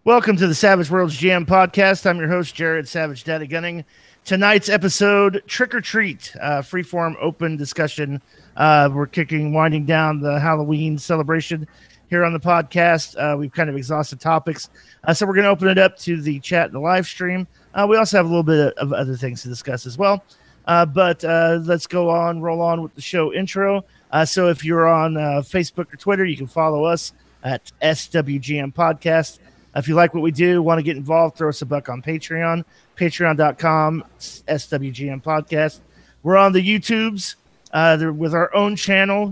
Welcome to the Savage Worlds GM podcast. I'm your host, Jared Savage Daddy Gunning. Tonight's episode, Trick or Treat, freeform open discussion. We're winding down the Halloween celebration here on the podcast. We've kind of exhausted topics. So we're going to open it up to the chat and the live stream. We also have a little bit of other things to discuss as well. But let's roll on with the show intro. So if you're on Facebook or Twitter, you can follow us at SWGM Podcast. If you like what we do, want to get involved, throw us a buck on Patreon, patreon.com, SWGM Podcast. We're on the YouTubes with our own channel.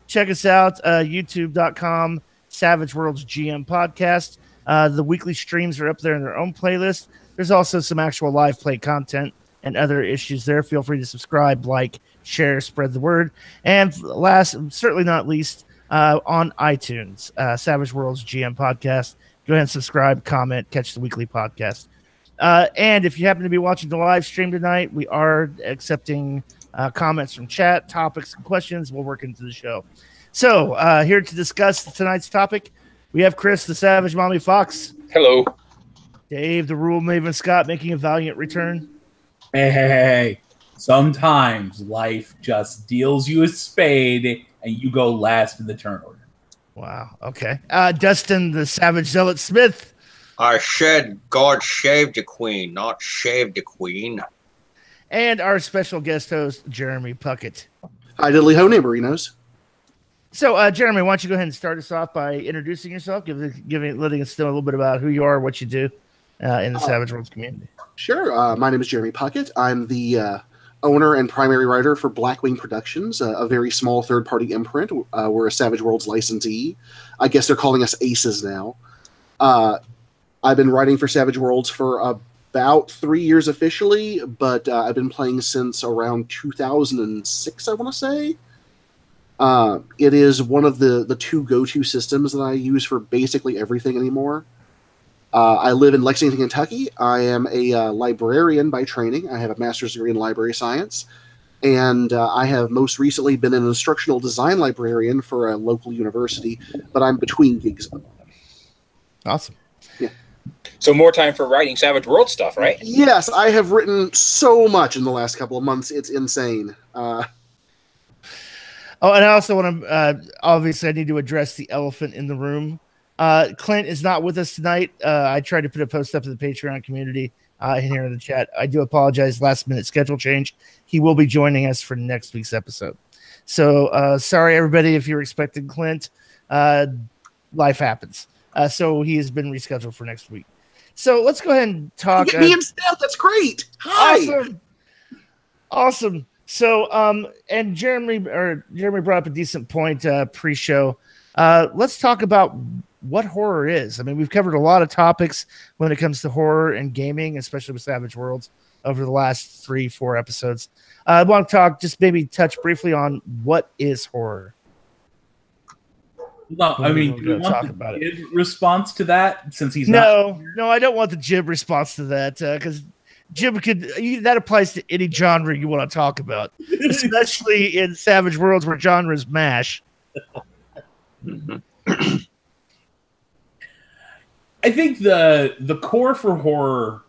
Check us out, youtube.com, Savage Worlds GM Podcast. The weekly streams are up there in their own playlist. There's also some actual live play content and other issues there. Feel free to subscribe, like, share, spread the word. And last, certainly not least, on iTunes, Savage Worlds GM Podcast. Go ahead and subscribe, comment, catch the weekly podcast. And if you happen to be watching the live stream tonight, we are accepting comments from chat, topics, and questions. We'll work into the show. So here to discuss tonight's topic, we have Chris, the Savage Mommy Fox. Hello. Dave, the Rule Maven Scott, making a valiant return. Hey. Sometimes life just deals you a spade and you go last in the turn order. Wow. Okay. Dustin, the Savage Zealot Smith. I said God shaved a queen, not shaved a queen. And our special guest host, Jeremy Puckett. Hi, diddly ho, neighborinos. So, Jeremy, why don't you go ahead and start us off by introducing yourself, letting us know a little bit about who you are, what you do in the Savage Worlds community. Sure. My name is Jeremy Puckett. I'm the owner and primary writer for Blackwing Productions, a very small third-party imprint. We're a Savage Worlds licensee. I guess they're calling us Aces now. I've been writing for Savage Worlds for about 3 years officially, but I've been playing since around 2006, I want to say. It is one of the two go-to systems that I use for basically everything anymore. I live in Lexington, Kentucky. I am a librarian by training. I have a master's degree in library science. And I have most recently been an instructional design librarian for a local university, but I'm between gigs at the moment. Awesome. Yeah. So more time for writing Savage World stuff, right? Yes, I have written so much in the last couple of months. It's insane. Oh, and I also want to, obviously, I need to address the elephant in the room. Clint is not with us tonight. I tried to put a post up in the Patreon community here in the chat. I do apologize. Last minute schedule change. He will be joining us for next week's episode. So sorry, everybody, if you're expecting Clint. Life happens. So he has been rescheduled for next week. So let's go ahead and talk. Get me instead. That's great. Hi. Awesome. So, and Jeremy brought up a decent point pre-show. Let's talk about what horror is. I mean, we've covered a lot of topics when it comes to horror and gaming, especially with Savage Worlds over the last 3-4 episodes. I want to touch briefly on what is horror. No, I mean, do you want the Jib response to that since he's No, I don't want the Jib response to that because Jib that applies to any genre you want to talk about, especially in Savage Worlds where genres mash. I think the core for horror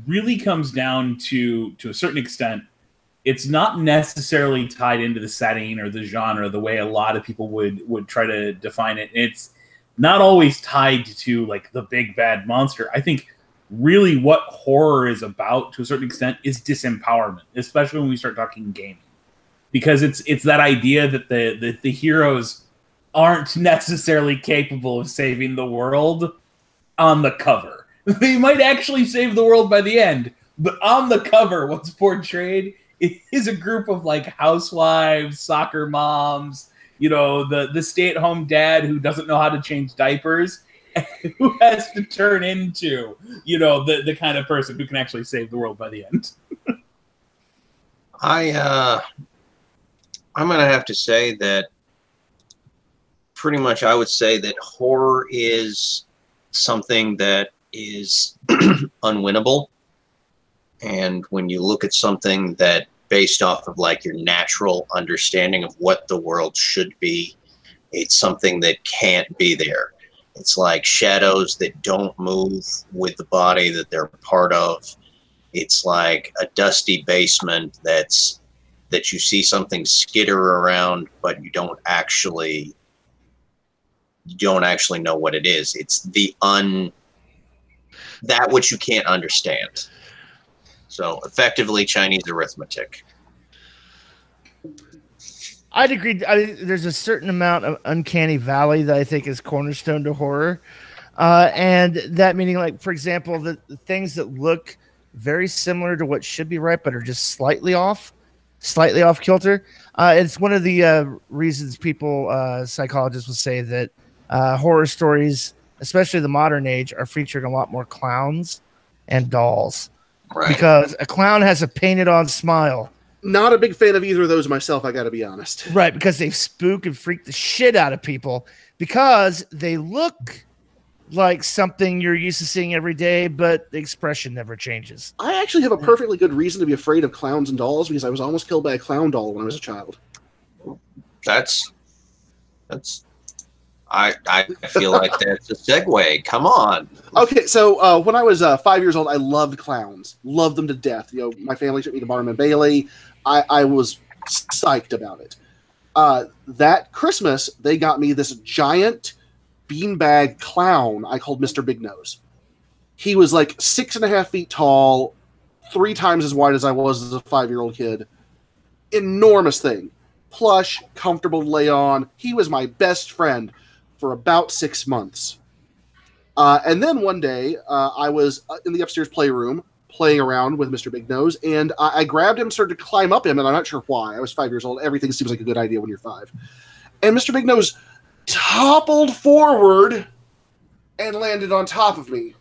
really comes down to a certain extent. It's not necessarily tied into the setting or the genre the way a lot of people would try to define it. It's not always tied to like the big bad monster. I think really what horror is about to a certain extent is disempowerment, especially when we start talking gaming, because it's that idea that the heroes aren't necessarily capable of saving the world on the cover. They might actually save the world by the end, but on the cover, what's portrayed is a group of like housewives, soccer moms, the stay-at-home dad who doesn't know how to change diapers, who has to turn into, the kind of person who can actually save the world by the end. I'm gonna have to say that pretty much I would say that horror is something that is unwinnable. And when you look at something that based off of like your natural understanding of what the world should be, it's something that can't be there. It's like shadows that don't move with the body that they're part of. It's like a dusty basement that you see something skitter around, but you don't actually know what it is. It's that which you can't understand. So effectively Chinese arithmetic. I'd agree. There's a certain amount of uncanny valley that I think is cornerstone to horror. And that meaning, like, for example, the things that look very similar to what should be right, but are just slightly off kilter. It's one of the reasons people, psychologists will say that horror stories, especially the modern age, are featuring a lot more clowns and dolls. Right. Because a clown has a painted on smile. Not a big fan of either of those myself, I got to be honest. Right, because they spook and freak the shit out of people because they look like something you're used to seeing every day, but the expression never changes. I actually have a perfectly good reason to be afraid of clowns and dolls because I was almost killed by a clown doll when I was a child. That's I feel like that's a segue. Come on. Okay, so when I was 5 years old, I loved clowns. Loved them to death. You know, my family took me to Barnum and Bailey. I was psyched about it. That Christmas, they got me this giant beanbag clown I called Mr. Big Nose. He was like 6.5 feet tall, 3 times as wide as I was as a 5-year-old kid. Enormous thing. Plush, comfortable to lay on. He was my best friend for about 6 months. And then one day, I was in the upstairs playroom playing around with Mr. Big Nose, and I grabbed him, started to climb up him, and I'm not sure why. I was 5 years old. Everything seems like a good idea when you're 5. And Mr. Big Nose toppled forward and landed on top of me.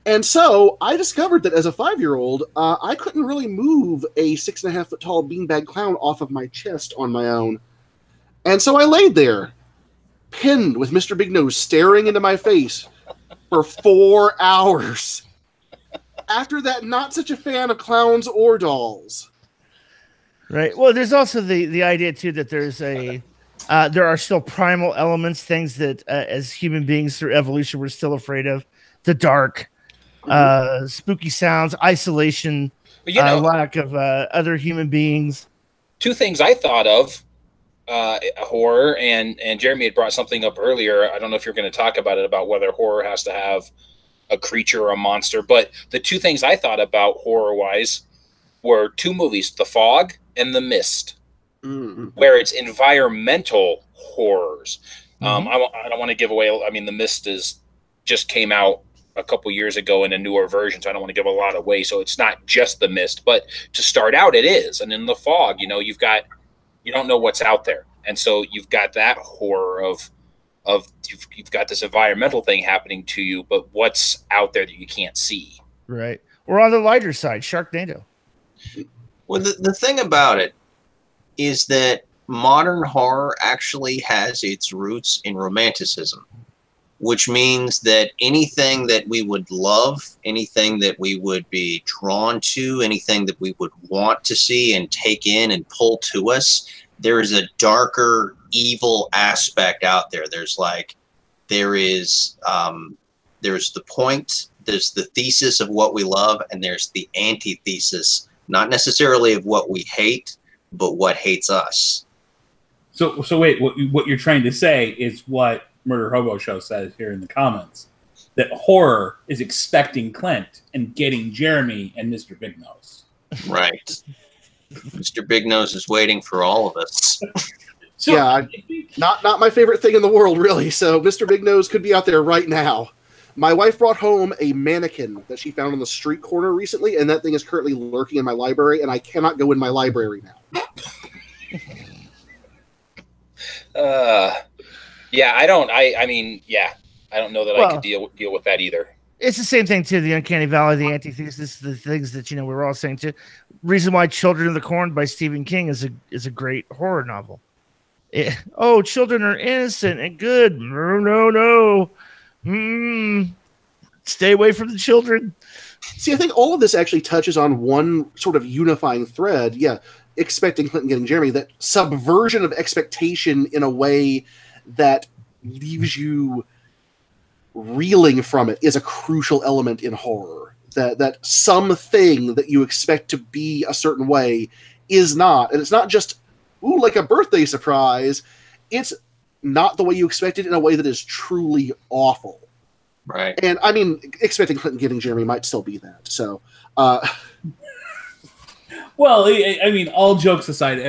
And so I discovered that as a 5-year-old, I couldn't really move a 6.5 foot tall beanbag clown off of my chest on my own. And so I laid there, pinned with Mr. Big Nose staring into my face for 4 hours. After that, not such a fan of clowns or dolls. Right. Well, there's also the idea too that there are still primal elements, things that as human beings through evolution we're still afraid of. The dark, spooky sounds, isolation, lack of other human beings. 2 things I thought of. Horror, and Jeremy had brought something up earlier. I don't know if you're going to talk about it, about whether horror has to have a creature or a monster, but the 2 things I thought about horror-wise were 2 movies, The Fog and The Mist, where it's environmental horrors. I don't want to give away, I mean, The Mist just came out a couple years ago in a newer version, so I don't want to give a lot away, so it's not just The Mist, but to start out it is. And in The Fog, you don't know what's out there, and so you've got that horror of you've got this environmental thing happening to you, but what's out there that you can't see. Right. Or on the lighter side, Sharknado. Well, the thing about it is that modern horror actually has its roots in romanticism, which means that anything that we would love, anything that we would be drawn to, anything that we would want to see and take in and pull to us, there is a darker, evil aspect out there. There's the point, there's the thesis of what we love, and there's the antithesis, not necessarily of what we hate, but what hates us. So wait, what you're trying to say is what Murder Hobo Show says here in the comments, that horror is expecting Clint and getting Jeremy and Mr. Big Nose. Right. Mr. Big Nose is waiting for all of us. So, yeah, not my favorite thing in the world, really. So Mr. Big Nose could be out there right now. My wife brought home a mannequin that she found on the street corner recently, and that thing is currently lurking in my library, and I cannot go in my library now. Yeah, I don't know that I could deal with that either. It's the same thing too. The uncanny valley, the antithesis, the things that we're all saying too. Reason why Children of the Corn by Stephen King is a great horror novel. Children are innocent and good. No. Stay away from the children. See, I think all of this actually touches on one sort of unifying thread. Yeah, expecting Clinton getting Jeremy, that subversion of expectation in a way that leaves you reeling from it is a crucial element in horror. That something that you expect to be a certain way is not. And it's not just, ooh, like a birthday surprise. It's not the way you expected in a way that is truly awful. Right. And I mean, expecting Clinton getting Jeremy might still be that. So, well, I mean, all jokes aside,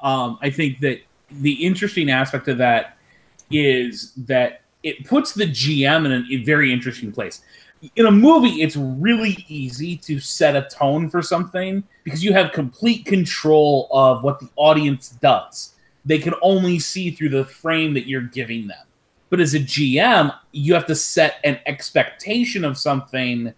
I think that the interesting aspect of that is that it puts the GM in a very interesting place. In a movie, it's really easy to set a tone for something because you have complete control of what the audience does. They can only see through the frame that you're giving them. But as a GM, you have to set an expectation of something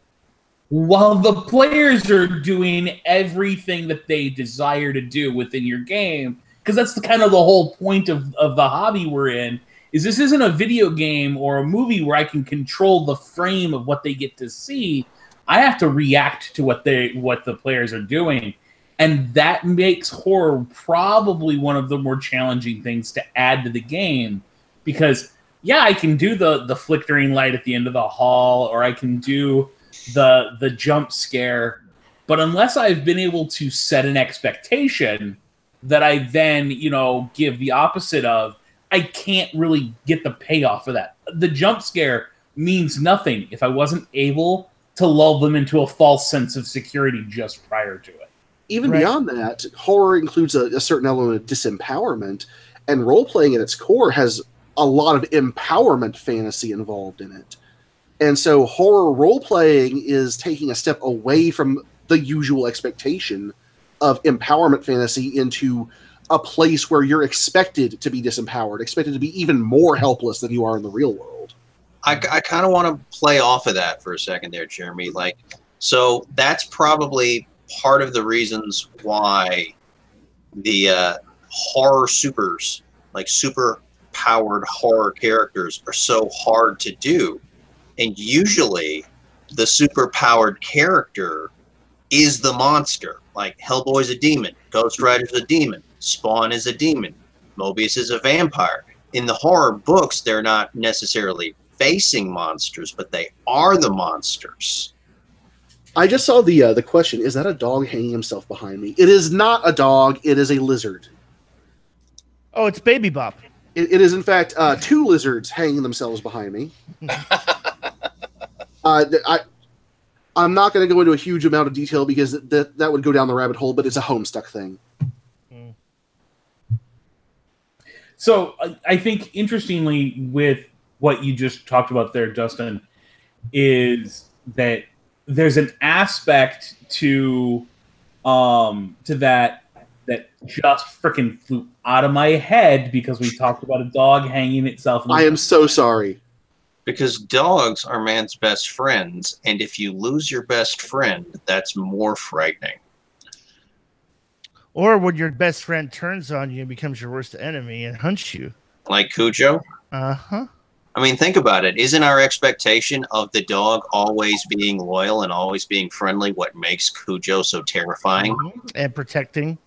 while the players are doing everything that they desire to do within your game. Because that's the whole point of the hobby we're in, is this isn't a video game or a movie where I can control the frame of what they get to see. I have to react to what the players are doing. And that makes horror probably one of the more challenging things to add to the game. Because, yeah, I can do the flickering light at the end of the hall, or I can do the jump scare. But unless I've been able to set an expectation that I then, give the opposite of, I can't really get the payoff of that. The jump scare means nothing if I wasn't able to lull them into a false sense of security just prior to it. Even beyond that, horror includes a certain element of disempowerment, and role-playing at its core has a lot of empowerment fantasy involved in it. And so horror role-playing is taking a step away from the usual expectation of empowerment fantasy into a place where you're expected to be disempowered, expected to be even more helpless than you are in the real world. I kind of want to play off of that for a second there, Jeremy. So that's probably part of the reasons why the horror supers, like super powered horror characters, are so hard to do. And usually the super powered character is the monster. Like Hellboy's a demon, Ghost Rider's a demon, Spawn is a demon, Mobius is a vampire. In the horror books, they're not necessarily facing monsters, but they are the monsters. I just saw the question, is that a dog hanging himself behind me? It is not a dog, it is a lizard. Oh, it's Baby Bop. It is, in fact, two lizards hanging themselves behind me. I'm not going to go into a huge amount of detail because that would go down the rabbit hole, but it's a Homestuck thing. So I think, interestingly, with what you just talked about there, Justin, is that there's an aspect to that just freaking flew out of my head because we talked about a dog hanging itself. I am so sorry. Because dogs are man's best friends, and if you lose your best friend, that's more frightening. Or when your best friend turns on you and becomes your worst enemy and hunts you. Like Cujo? Uh-huh. I mean, think about it. Isn't our expectation of the dog always being loyal and always being friendly what makes Cujo so terrifying? Mm-hmm. And protecting.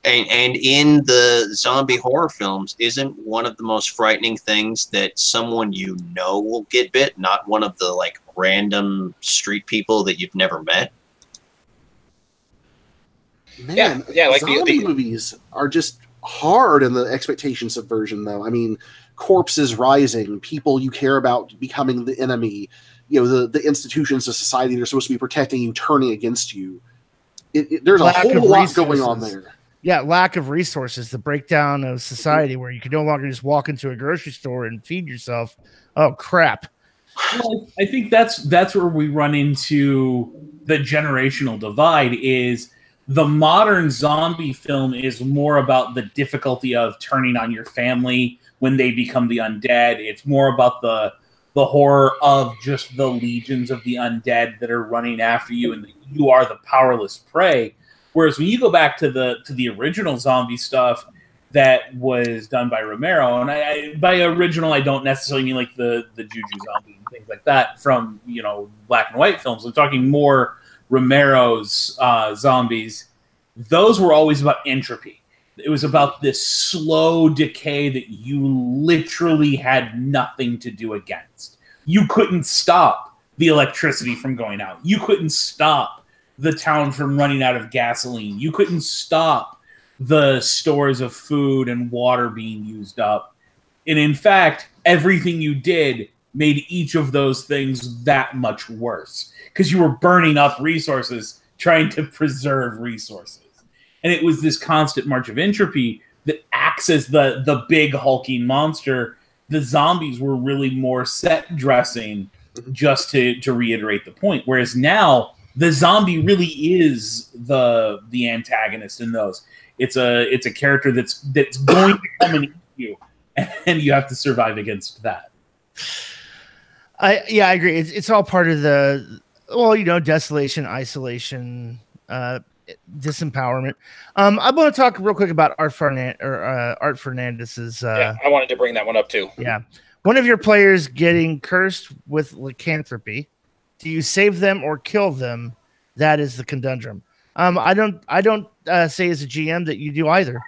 And in the zombie horror films, isn't one of the most frightening things that someone you know will get bit, not one of the random street people that you've never met? Man, yeah, like zombie movies are just hard in the expectation subversion, though. I mean, corpses rising, people you care about becoming the enemy, the institutions of society that are supposed to be protecting you turning against you. There's a whole lot going on there. Yeah, lack of resources, the breakdown of society where you can no longer just walk into a grocery store and feed yourself. Oh, crap. Well, I think that's where we run into the generational divide. Is the modern zombie film is more about the difficulty of turning on your family when they become the undead. It's more about the horror of just the legions of the undead that are running after you, and you are the powerless prey. Whereas when you go back to the original zombie stuff that was done by Romero, and by original I don't necessarily mean like the Juju zombie and things like that from black and white films. I'm talking more Romero's zombies. Those were always about entropy. It was about this slow decay that you literally had nothing to do against. You couldn't stop the electricity from going out. You couldn't stop the town from running out of gasoline. You couldn't stop the stores of food and water being used up. And in fact, everything you did made each of those things that much worse because you were burning up resources trying to preserve resources. And it was this constant march of entropy that acts as the big hulking monster. The zombies were really more set dressing, just to reiterate the point. Whereas now, the zombie really is the antagonist in those. It's a character that's going to come and eat you, and you have to survive against that. I agree. It's all part of the desolation, isolation, disempowerment. I want to talk real quick about Art Fernandez's. I wanted to bring that one up too. Yeah, one of your players getting cursed with lycanthropy. Do you save them or kill them? That is the conundrum. I don't say as a GM that you do either.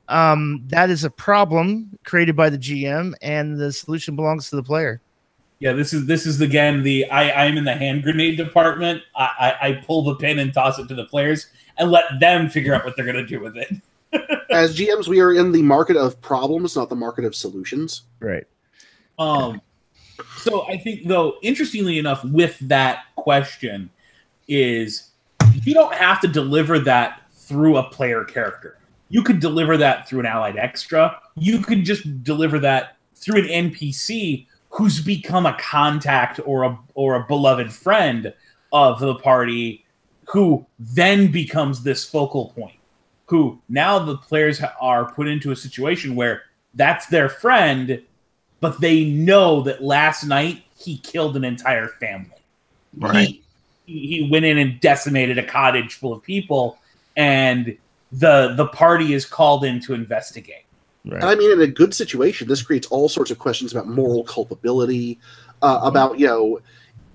That is a problem created by the GM, and the solution belongs to the player. Yeah, this is again I'm in the hand grenade department. I pull the pin and toss it to the players and let them figure out what they're going to do with it. As GMs, we are in the market of problems, not the market of solutions. Right. So I think, though, interestingly enough, with that question is you don't have to deliver that through a player character. You could deliver that through an allied extra. You could just deliver that through an NPC who's become a contact or a beloved friend of the party, who then becomes this focal point, who now the players are put into a situation where that's their friend, but they know that last night he killed an entire family. Right. He went in and decimated a cottage full of people, and the party is called in to investigate. Right. And I mean, in a good situation, this creates all sorts of questions about moral culpability, about,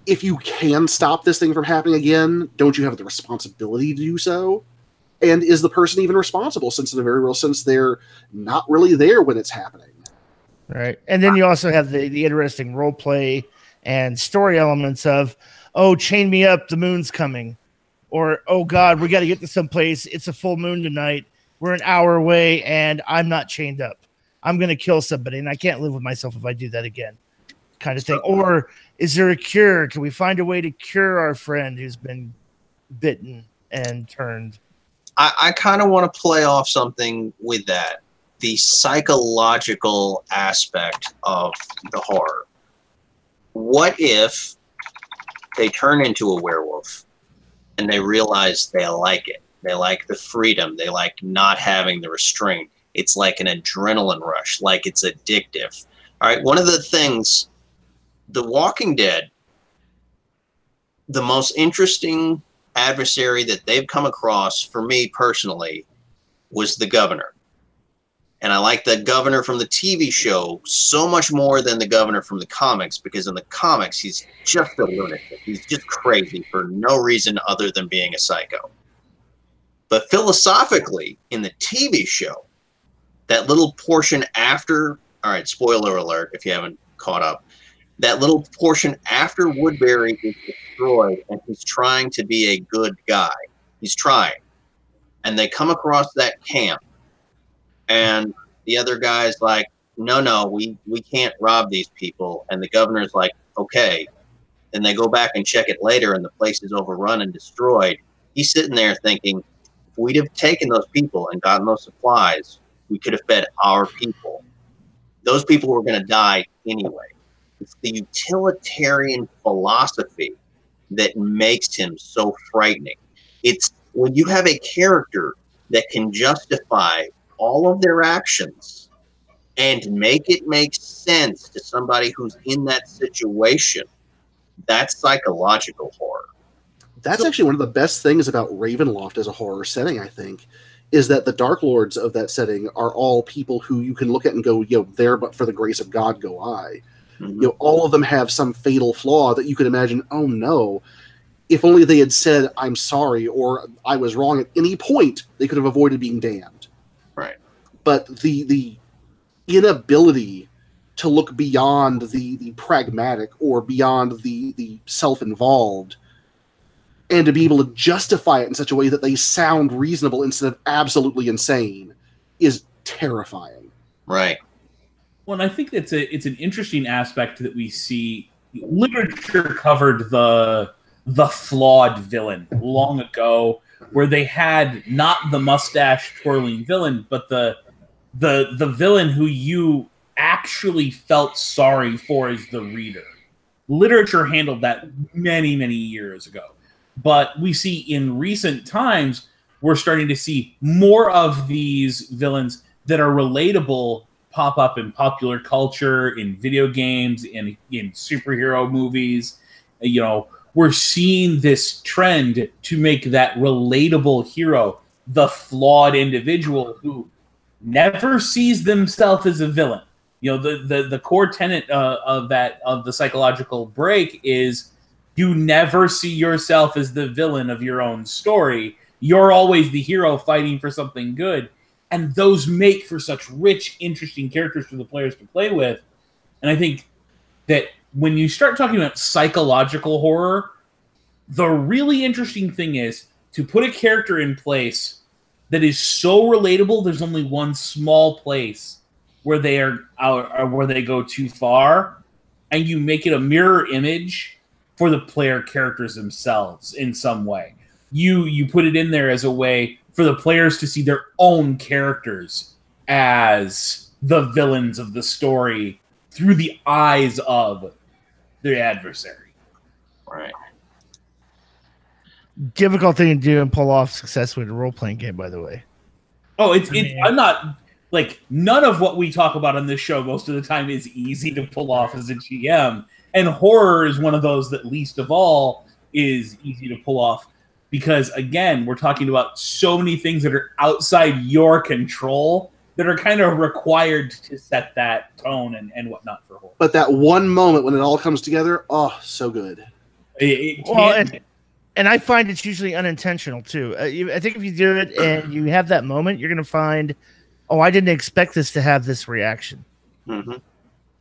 if you can stop this thing from happening again, don't you have the responsibility to do so? And is the person even responsible, since in a very real sense, they're not really there when it's happening? Right. And then you also have the interesting role play and story elements of, oh, chain me up, the moon's coming. Or, oh, God, we got to get to someplace. It's a full moon tonight. We're an hour away, and I'm not chained up. I'm going to kill somebody, and I can't live with myself if I do that again, kind of thing. Or is there a cure? Can we find a way to cure our friend who's been bitten and turned? I kind of want to play off something with that. The psychological aspect of the horror. What if they turn into a werewolf and they realize they like it? They like the freedom. They like not having the restraint. It's like an adrenaline rush, like it's addictive. All right, one of the things, The Walking Dead, the most interesting adversary that they've come across for me personally was the governor. And I like the governor from the TV show so much more than the governor from the comics, because in the comics, he's just a lunatic. He's just crazy for no reason other than being a psycho. But philosophically, in the TV show, that little portion after, all right, spoiler alert if you haven't caught up, that little portion after Woodbury is destroyed and he's trying to be a good guy. He's trying. And they come across that camp, and the other guy's like, no, we can't rob these people. And the governor's like, okay. And they go back and check it later, and the place is overrun and destroyed. He's sitting there thinking, we'd have taken those people and gotten those supplies, we could have fed our people. Those people were going to die anyway. It's the utilitarian philosophy that makes him so frightening. It's when you have a character that can justify all of their actions and make it make sense to somebody who's in that situation. That's psychological horror. That's actually one of the best things about Ravenloft as a horror setting, I think, is that the Dark Lords of that setting are all people who you can look at and go, there but for the grace of God go I. Mm-hmm. All of them have some fatal flaw that you could imagine, oh no, if only they had said, I'm sorry, or I was wrong at any point, they could have avoided being damned. Right. but the inability to look beyond the pragmatic or beyond the self-involved, and to be able to justify it in such a way that they sound reasonable instead of absolutely insane, is terrifying. Right. Well, and I think it's an interesting aspect that we see. Literature covered the flawed villain long ago, where they had not the mustache twirling villain, but the villain who you actually felt sorry for as the reader. Literature handled that many, many years ago. But we see in recent times, we're starting to see more of these villains that are relatable pop up in popular culture, in video games, in superhero movies. You know, we're seeing this trend to make that relatable hero the flawed individual who never sees themselves as a villain. You know, the core tenet of the psychological break is you never see yourself as the villain of your own story. You're always the hero fighting for something good. And those make for such rich, interesting characters for the players to play with. And I think that when you start talking about psychological horror, the really interesting thing is to put a character in place that is so relatable, there's only one small place where they are or where they go too far, and you make it a mirror image for the player characters themselves in some way. You put it in there as a way for the players to see their own characters as the villains of the story through the eyes of their adversary. Right. Difficult thing to do and pull off successfully in a role-playing game, by the way. Oh, I'm not, like, none of what we talk about on this show most of the time is easy to pull off as a GM. And horror is one of those that least of all is easy to pull off. Because, again, we're talking about so many things that are outside your control that are kind of required to set that tone and whatnot for horror. But that one moment when it all comes together, oh, so good. And I find it's usually unintentional, too. I think if you do it and you have that moment, you're going to find, oh, I didn't expect this to have this reaction. Mm-hmm.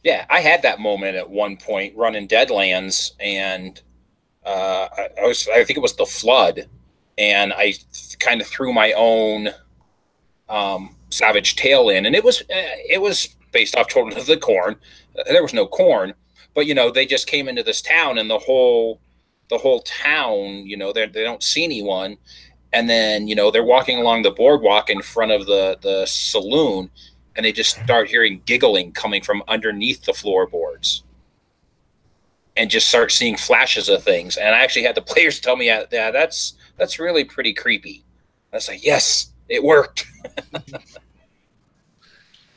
Yeah, I had that moment at one point running Deadlands, and I think it was the flood, and I kind of threw my own Savage Tale in, and it was based off Children of the Corn. There was no corn, but they just came into this town, and the whole town, they don't see anyone, and then they're walking along the boardwalk in front of the saloon, and they just start hearing giggling coming from underneath the floorboards. And just start seeing flashes of things. And I actually had the players tell me, yeah, that's really pretty creepy. I was like, yes, it worked.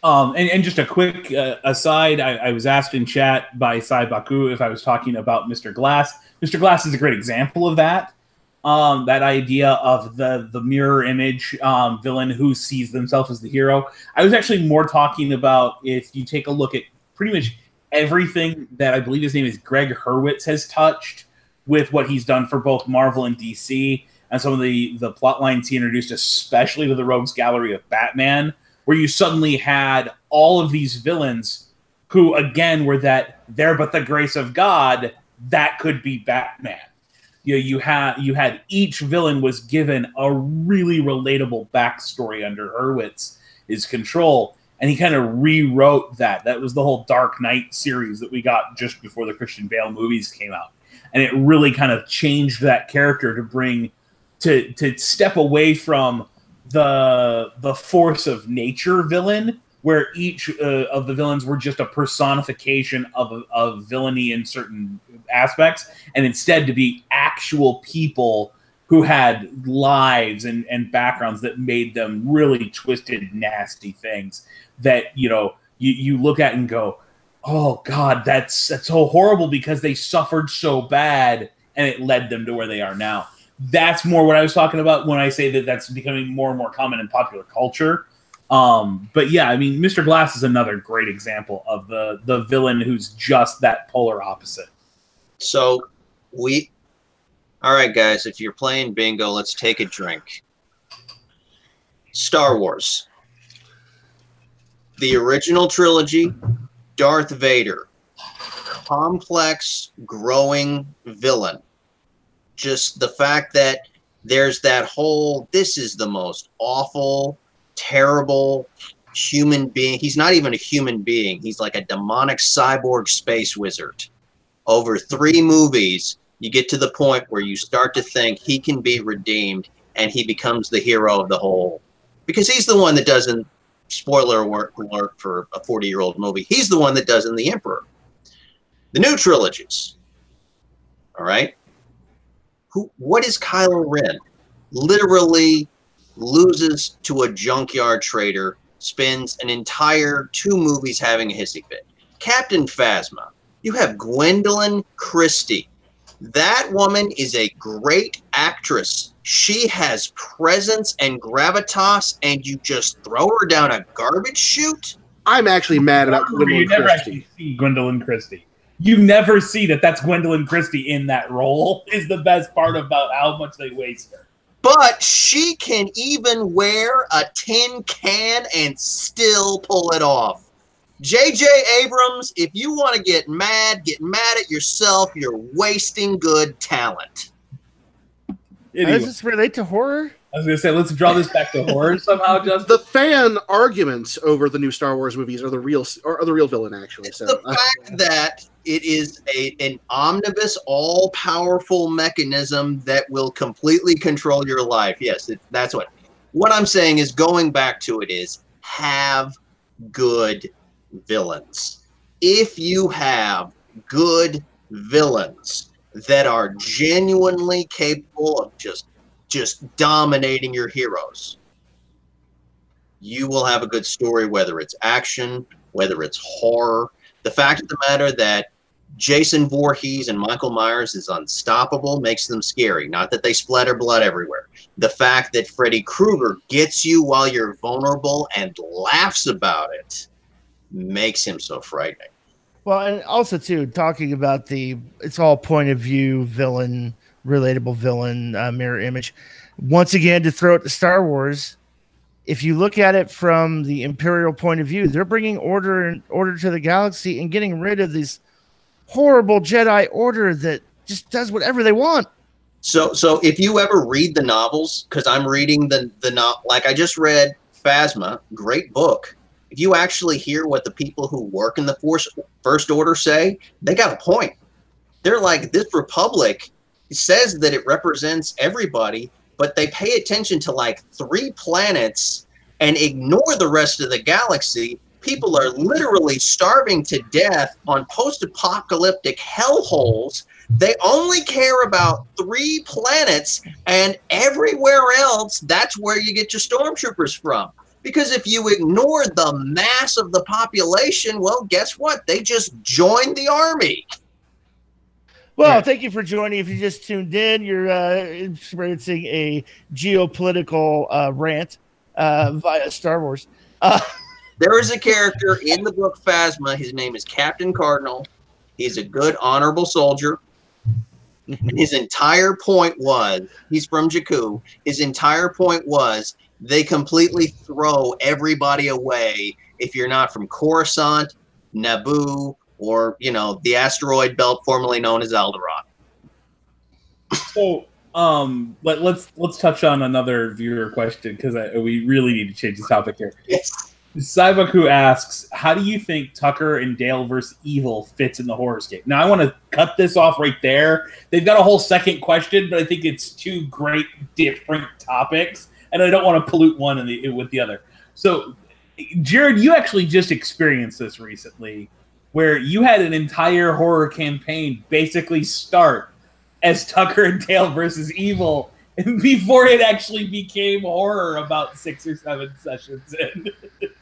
And just a quick aside, I was asked in chat by Sai Baku if I was talking about Mr. Glass. Mr. Glass is a great example of that. That idea of the mirror image villain who sees themselves as the hero. I was actually more talking about if you take a look at pretty much everything that I believe his name is Greg Hurwitz has touched with what he's done for both Marvel and DC, and some of the plot lines he introduced, especially to the Rogues Gallery of Batman, where you suddenly had all of these villains who, again, were that there but the grace of God, that could be Batman. You had each villain was given a really relatable backstory under Hurwitz's control. And he kind of rewrote that. That was the whole Dark Knight series that we got just before the Christian Bale movies came out. And it really kind of changed that character to step away from the force of nature villain, where each of the villains were just a personification of villainy in certain aspects, and instead to be actual people who had lives and backgrounds that made them really twisted, nasty things that, you look at and go, oh God, that's so horrible because they suffered so bad and it led them to where they are now. That's more what I was talking about when I say that that's becoming more and more common in popular culture. But yeah, I mean, Mr. Glass is another great example of the villain who's just that polar opposite. So all right, guys, if you're playing bingo, let's take a drink. Star Wars. The original trilogy, Darth Vader, complex, growing villain. Just the fact that there's that whole, this is the most awful, terrible human being. He's not even a human being. He's like a demonic cyborg space wizard. Over 3 movies, you get to the point where you start to think he can be redeemed, and he becomes the hero of the whole. Because he's the one that doesn't, spoiler alert for a 40-year-old movie, he's the one that does in The Emperor. The new trilogies, all right? What is Kylo Ren? Literally loses to a junkyard trader, spends an entire 2 movies having a hissy fit. Captain Phasma, you have Gwendolyn Christie. That woman is a great actress. She has presence and gravitas, and you just throw her down a garbage chute? I'm actually mad about Gwendolyn You never Christie. actually see Gwendolyn Christie. You never see that's Gwendolyn Christie in that role is the best part about how much they waste her. But she can even wear a tin can and still pull it off. J.J. Abrams, if you want to get mad at yourself. You're wasting good talent. Anyway, Does this relate to horror? I was going to say, let's draw this back to horror somehow, Justin. The fan arguments over the new Star Wars movies are the real villain, actually. It's So the fact that it is an omnibus, all-powerful mechanism that will completely control your life. Yes, that's what I'm saying is, going back to it, is have good villains. If you have good villains that are genuinely capable of just dominating your heroes, you will have a good story, whether it's action, whether it's horror. The fact of the matter that Jason Voorhees and Michael Myers is unstoppable makes them scary. Not that they splatter blood everywhere. The fact that Freddy Krueger gets you while you're vulnerable and laughs about it makes him so frightening. Well, and also too, talking about it's all point of view villain, relatable villain, mirror image. Once again, to throw it to Star Wars, if you look at it from the Imperial point of view, they're bringing order to the galaxy and getting rid of this horrible Jedi Order that just does whatever they want. So if you ever read the novels, because I'm reading the like I just read Phasma, great book. If you actually hear what the people who work in the First Order say, they got a point. They're like, this Republic says that it represents everybody, but they pay attention to like 3 planets and ignore the rest of the galaxy. People are literally starving to death on post-apocalyptic hellholes. They only care about 3 planets, and everywhere else, that's where you get your stormtroopers from. Because if you ignore the mass of the population, well, guess what? They just joined the army. Well, thank you for joining. If you just tuned in, you're experiencing a geopolitical rant via Star Wars. There is a character in the book Phasma. His name is Captain Cardinal. He's a good, honorable soldier. And his entire point was, he's from Jakku. His entire point was, they completely throw everybody away if you're not from Coruscant, Naboo, or, the asteroid belt formerly known as Alderaan. So, let's touch on another viewer question, because we really need to change the topic here. Yes. Saibaku asks, how do you think Tucker and Dale vs. Evil fits in the horrorscape? Now, I want to cut this off right there. They've got a whole second question, but I think it's 2 great different topics, and I don't want to pollute one with the other. So, Jared, you actually just experienced this recently, where you had an entire horror campaign basically start as Tucker and Dale versus Evil, and before it actually became horror about 6 or 7 sessions in.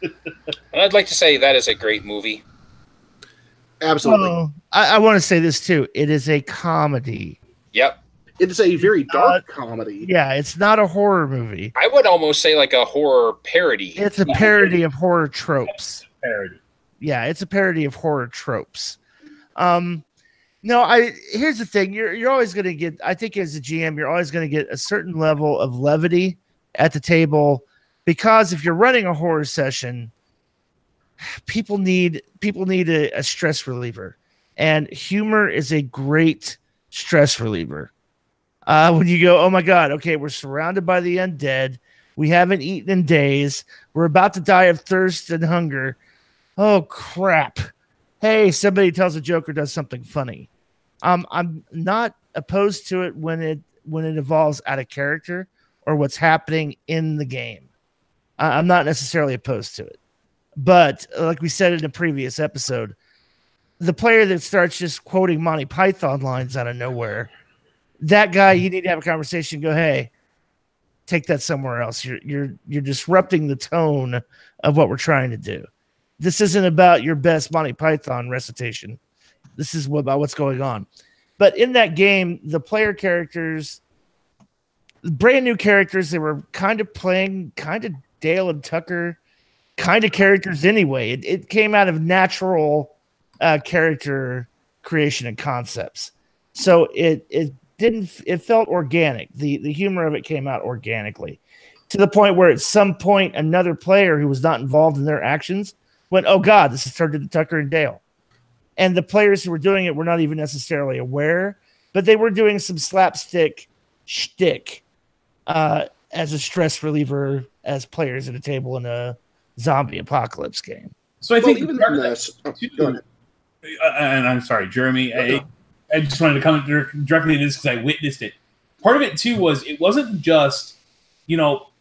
And I'd like to say that is a great movie. absolutely, Well, I want to say this too. It is a comedy. Yep. it's a very dark comedy. Yeah, it's not a horror movie. I would almost say like a horror parody. It's a parody of horror tropes. Parody. Yeah, it's a parody of horror tropes. Here's the thing. You're always going to get, I think as a GM, you're always going to get a certain level of levity at the table, because if you're running a horror session, people need a stress reliever, and humor is a great stress reliever. When you go, oh my God, okay, we're surrounded by the undead. We haven't eaten in days. We're about to die of thirst and hunger. Oh crap. Hey, somebody tells a joke or does something funny. I'm not opposed to it when it evolves out of character or what's happening in the game. I'm not necessarily opposed to it. But like we said in a previous episode, the player that starts just quoting Monty Python lines out of nowhere, that guy, you need to have a conversation. Go, hey, take that somewhere else. You're disrupting the tone of what we're trying to do. This isn't about your best Monty Python recitation. This is about what's going on. But in that game, the player characters, brand new characters, they were kind of playing kind of Dale and Tucker kind of characters anyway. It came out of natural character creation and concepts. So it felt organic. The humor of it came out organically to the point where at some point another player who was not involved in their actions went, oh God, this has turned into Tucker and Dale. And the players who were doing it were not even necessarily aware, but they were doing some slapstick shtick as a stress reliever as players at a table in a zombie apocalypse game. So I think even part of that too, and I'm sorry, Jeremy, I just wanted to comment directly to this because I witnessed it. Part of it too was it wasn't just,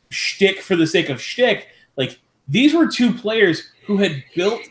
shtick for the sake of shtick. Like, these were two players who had built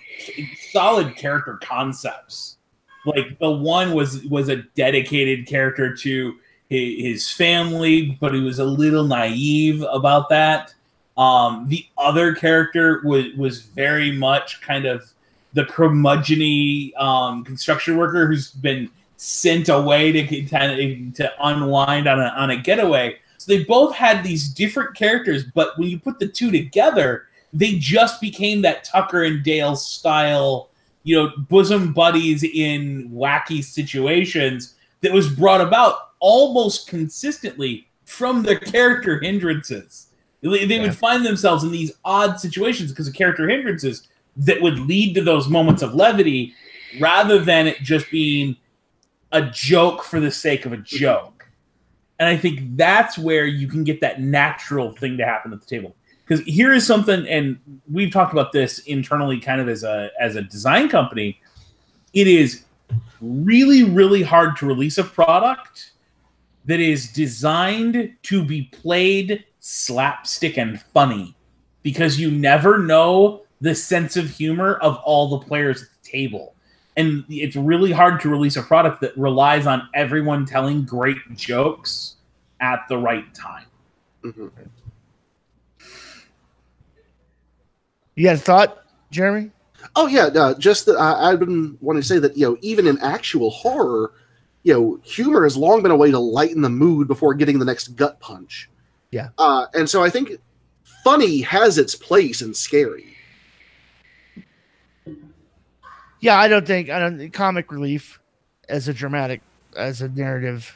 solid character concepts. Like, the one was a dedicated character to his family, but he was a little naive about that. The other character was very much kind of the curmudgeon-y construction worker who's been sent away to unwind on a getaway. So they both had these different characters, but when you put the two together, they just became that Tucker and Dale style, bosom buddies in wacky situations that was brought about almost consistently from the character hindrances. They would find themselves in these odd situations because of character hindrances that would lead to those moments of levity rather than it just being a joke for the sake of a joke. And I think that's where you can get that natural thing to happen at the table. Because here is something, and we've talked about this internally kind of as a design company, it is really, really hard to release a product that is designed to be played slapstick and funny, because you never know the sense of humor of all the players at the table. And it's really hard to release a product that relies on everyone telling great jokes at the right time. Mm-hmm. You got a thought, Jeremy? Oh yeah, just that I've been wanting to say that even in actual horror, humor has long been a way to lighten the mood before getting the next gut punch. Yeah, and so I think funny has its place in scary. Yeah, I don't think comic relief as a narrative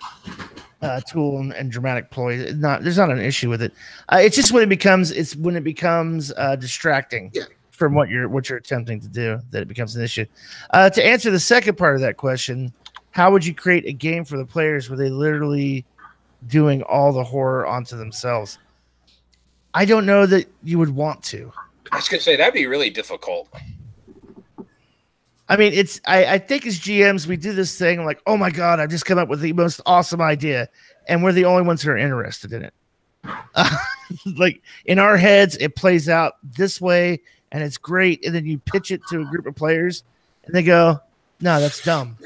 tool and dramatic ploy. There's not an issue with it. It's just when it becomes distracting from what you're attempting to do that it becomes an issue. To answer the second part of that question, how would you create a game for the players where they literally doing all the horror onto themselves? I don't know that you would want to. I was going to say that'd be really difficult. I mean, I think as GMs, we do this thing like, oh my God, I've just come up with the most awesome idea. And we're the only ones who are interested in it. Like in our heads, it plays out this way and it's great. And then you pitch it to a group of players and they go, no, that's dumb.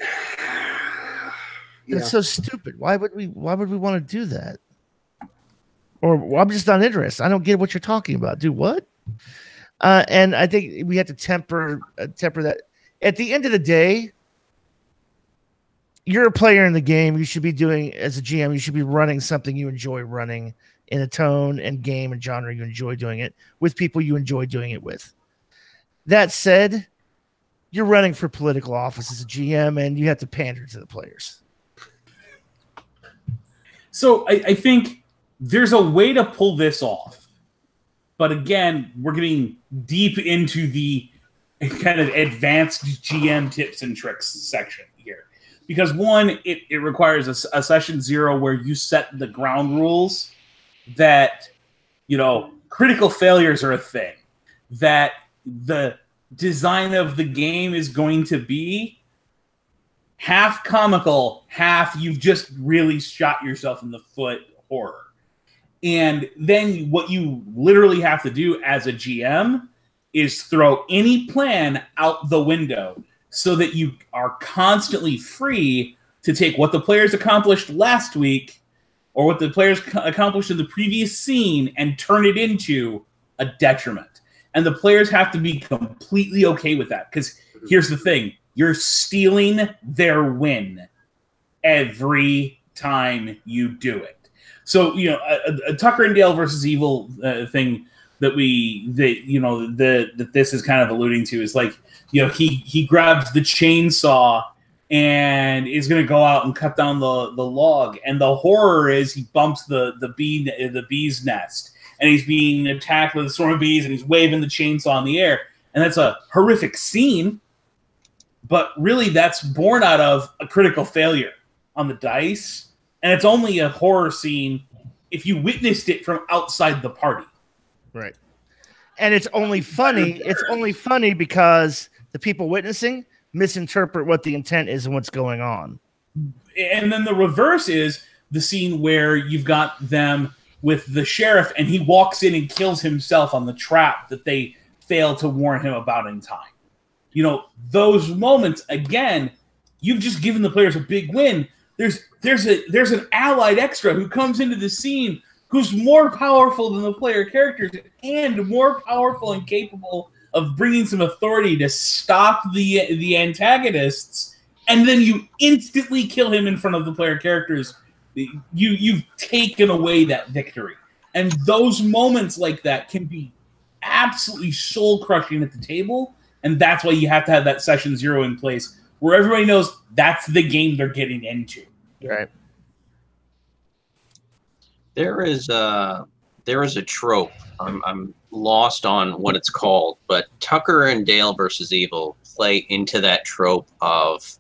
It's so stupid. Why would we want to do that? Or well, I'm just not interested. I don't get what you're talking about. Do what? And I think we have to temper that. At the end of the day, you're a player in the game. You should be doing, as a GM, you should be running something you enjoy running in a tone and game and genre you enjoy doing it with people you enjoy doing it with. That said, you're running for political office as a GM, and you have to pander to the players. So I think there's a way to pull this off. But again, we're getting deep into the kind of advanced GM tips and tricks section here. Because one, it requires a session 0 where you set the ground rules that, critical failures are a thing, that the design of the game is going to be half comical, half you've just really shot yourself in the foot horror. And then what you literally have to do as a GM is throw any plan out the window so that you are constantly free to take what the players accomplished last week or what the players accomplished in the previous scene and turn it into a detriment. And the players have to be completely okay with that, because here's the thing. You're stealing their win every time you do it. So, a Tucker and Dale versus Evil thing that this is kind of alluding to is like, he grabs the chainsaw and is going to go out and cut down the log. And the horror is he bumps the bee's nest, and he's being attacked with a swarm of bees, and he's waving the chainsaw in the air. And that's a horrific scene, but really that's born out of a critical failure on the dice. And it's only a horror scene if you witnessed it from outside the party. Right. And it's only funny. It's only funny because the people witnessing misinterpret what the intent is and what's going on. And then the reverse is the scene where you've got them with the sheriff and he walks in and kills himself on the trap that they failed to warn him about in time. Those moments, again, you've just given the players a big win. There's an allied extra who comes into the scene who's more powerful than the player characters and more powerful and capable of bringing some authority to stop the antagonists, and then you instantly kill him in front of the player characters. You've taken away that victory. And those moments like that can be absolutely soul-crushing at the table, and that's why you have to have that session 0 in place where everybody knows that's the game they're getting into. Right. There is a trope. I'm lost on what it's called, but Tucker and Dale versus Evil play into that trope of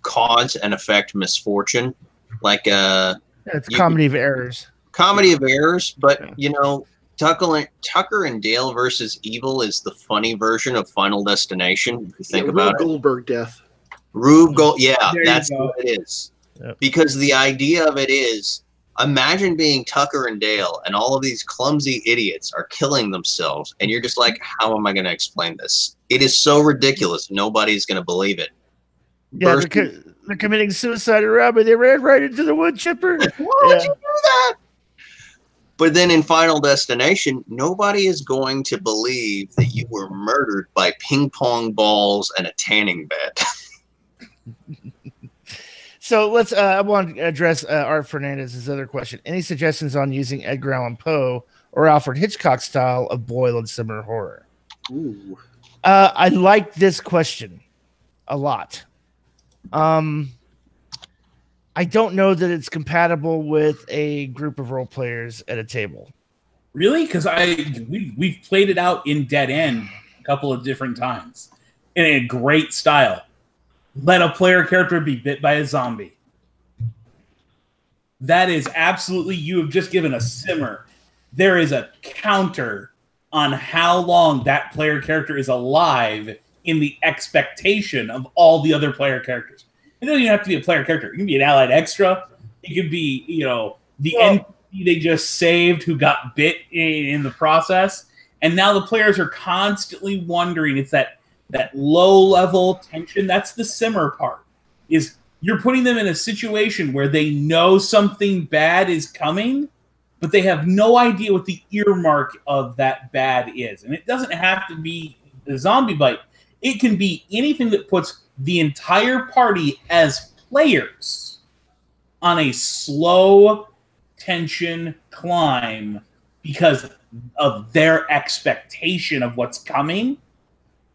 cause and effect misfortune, like it's comedy of errors. Comedy of errors, but Tucker and Dale versus Evil is the funny version of Final Destination. If you think about it, Goldberg death. Rube Gold, yeah, There that's you go. what it is. Yep. Because the idea of it is, imagine being Tucker and Dale, and all of these clumsy idiots are killing themselves, and you're just like, how am I going to explain this? It is so ridiculous, nobody's going to believe it. Yeah, they're committing suicide or robbery. They ran right into the wood chipper. Why would you do that? But then in Final Destination, nobody is going to believe that you were murdered by ping pong balls and a tanning bed. So let's. I want to address Art Fernandez's other question. Any suggestions on using Edgar Allan Poe or Alfred Hitchcock style of boil and simmer horror? Ooh. I like this question a lot. I don't know that it's compatible with a group of role players at a table. Really? Because we've played it out in Dead End a couple of different times in a great style. Let a player character be bit by a zombie. That is absolutely, you have just given a simmer. There is a counter on how long that player character is alive in the expectation of all the other player characters. It doesn't even have to be a player character. It can be an allied extra. It could be, the NPC they just saved who got bit in the process. And now the players are constantly wondering. It's that low-level tension. That's the simmer part. Is you're putting them in a situation where they know something bad is coming, but they have no idea what the earmark of that bad is. And it doesn't have to be the zombie bite. It can be anything that puts the entire party as players on a slow tension climb because of their expectation of what's coming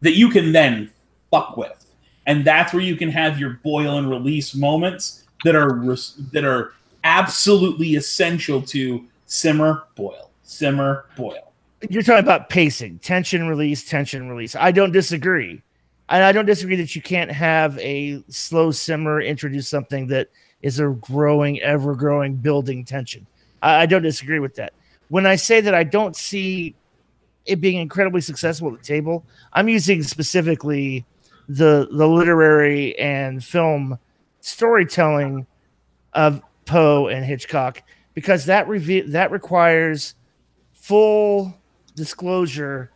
that you can then fuck with. And that's where you can have your boil and release moments that are absolutely essential to simmer, boil, simmer, boil. You're talking about pacing, tension release. I don't disagree. And I don't disagree that you can't have a slow simmer introduce something that is a growing, ever-growing, building tension. I don't disagree with that. When I say that I don't see it being incredibly successful at the table, I'm using specifically the literary and film storytelling of Poe and Hitchcock, because that requires full disclosure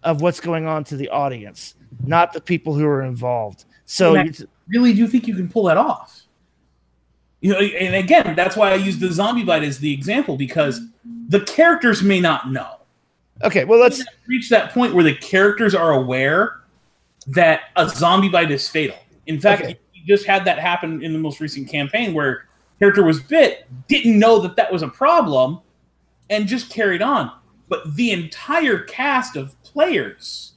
of what's going on to the audience, not the people who are involved. So I really do think you can pull that off. And again, that's why I use the zombie bite as the example, because the characters may not know. Okay, well, let's reach that point where the characters are aware that a zombie bite is fatal. In fact, you just had that happen in the most recent campaign where character was bit, didn't know that was a problem, and just carried on. But the entire cast of players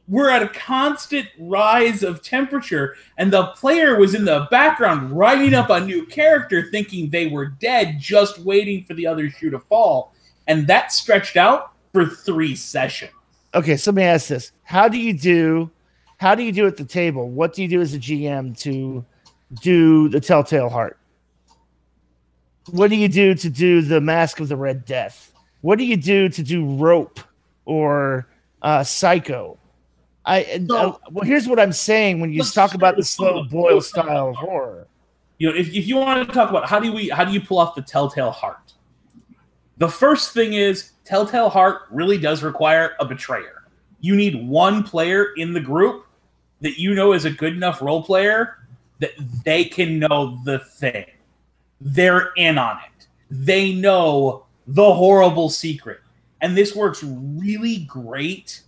were at a constant rise of temperature, and the player was in the background writing up a new character thinking they were dead, just waiting for the other shoe to fall. And that stretched out for 3 sessions. Okay, so let me ask this. How do you do at the table? What do you do as a GM to do the Telltale Heart? What do you do to do the Mask of the Red Death? What do you do to do Rope or Psycho? Well, here's what I'm saying when you talk about the slow boil style of horror. If you want to talk about how do you pull off the Telltale Heart, the first thing is Telltale Heart really does require a betrayer. You need one player in the group that you know is a good enough role player that they can know the thing. They're in on it. They know the horrible secret. And this works really great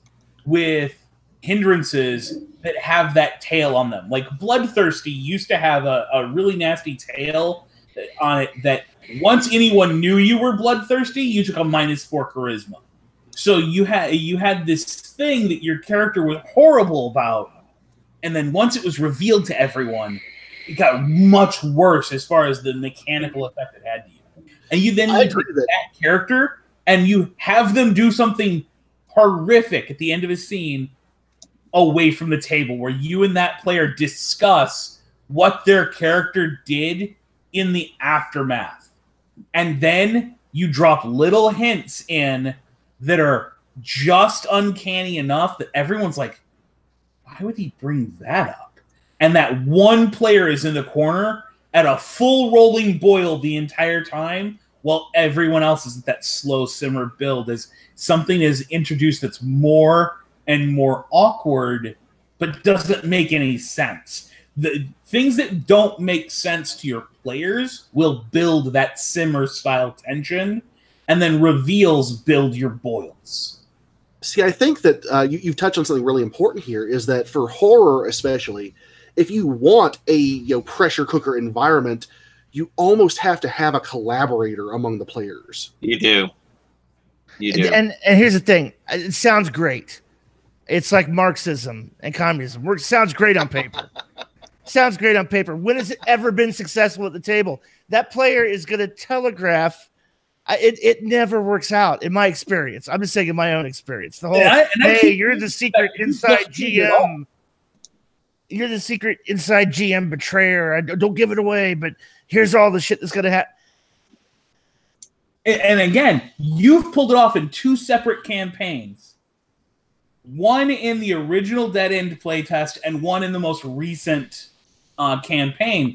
with hindrances that have that tail on them. Like Bloodthirsty used to have a really nasty tail on it that once anyone knew you were bloodthirsty, you took a -4 charisma. So you had this thing that your character was horrible about, and then once it was revealed to everyone, it got much worse as far as the mechanical effect it had to you. And you then take that character and you have them do something horrific at the end of a scene away from the table, where you and that player discuss what their character did in the aftermath. And then you drop little hints in that are just uncanny enough that everyone's like, why would he bring that up? And that one player is in the corner at a full rolling boil the entire time, while everyone else is at that slow simmer build as something is introduced that's more and more awkward, but doesn't make any sense. The things that don't make sense to your players will build that simmer style tension, and then reveals build your boils. See, I think that you've touched on something really important here, is that for horror especially, if you want a pressure cooker environment, you almost have to have a collaborator among the players. You do. And here's the thing. It sounds great. It's like Marxism and communism. It sounds great on paper. Sounds great on paper. When has it ever been successful at the table? That player is going to telegraph. It never works out in my experience. I'm just saying in my own experience. The whole, you're the secret inside GM. You're the secret inside GM betrayer. Don't give it away, but here's all the shit that's going to happen. And again, you've pulled it off in 2 separate campaigns. One in the original Dead End playtest and one in the most recent campaign,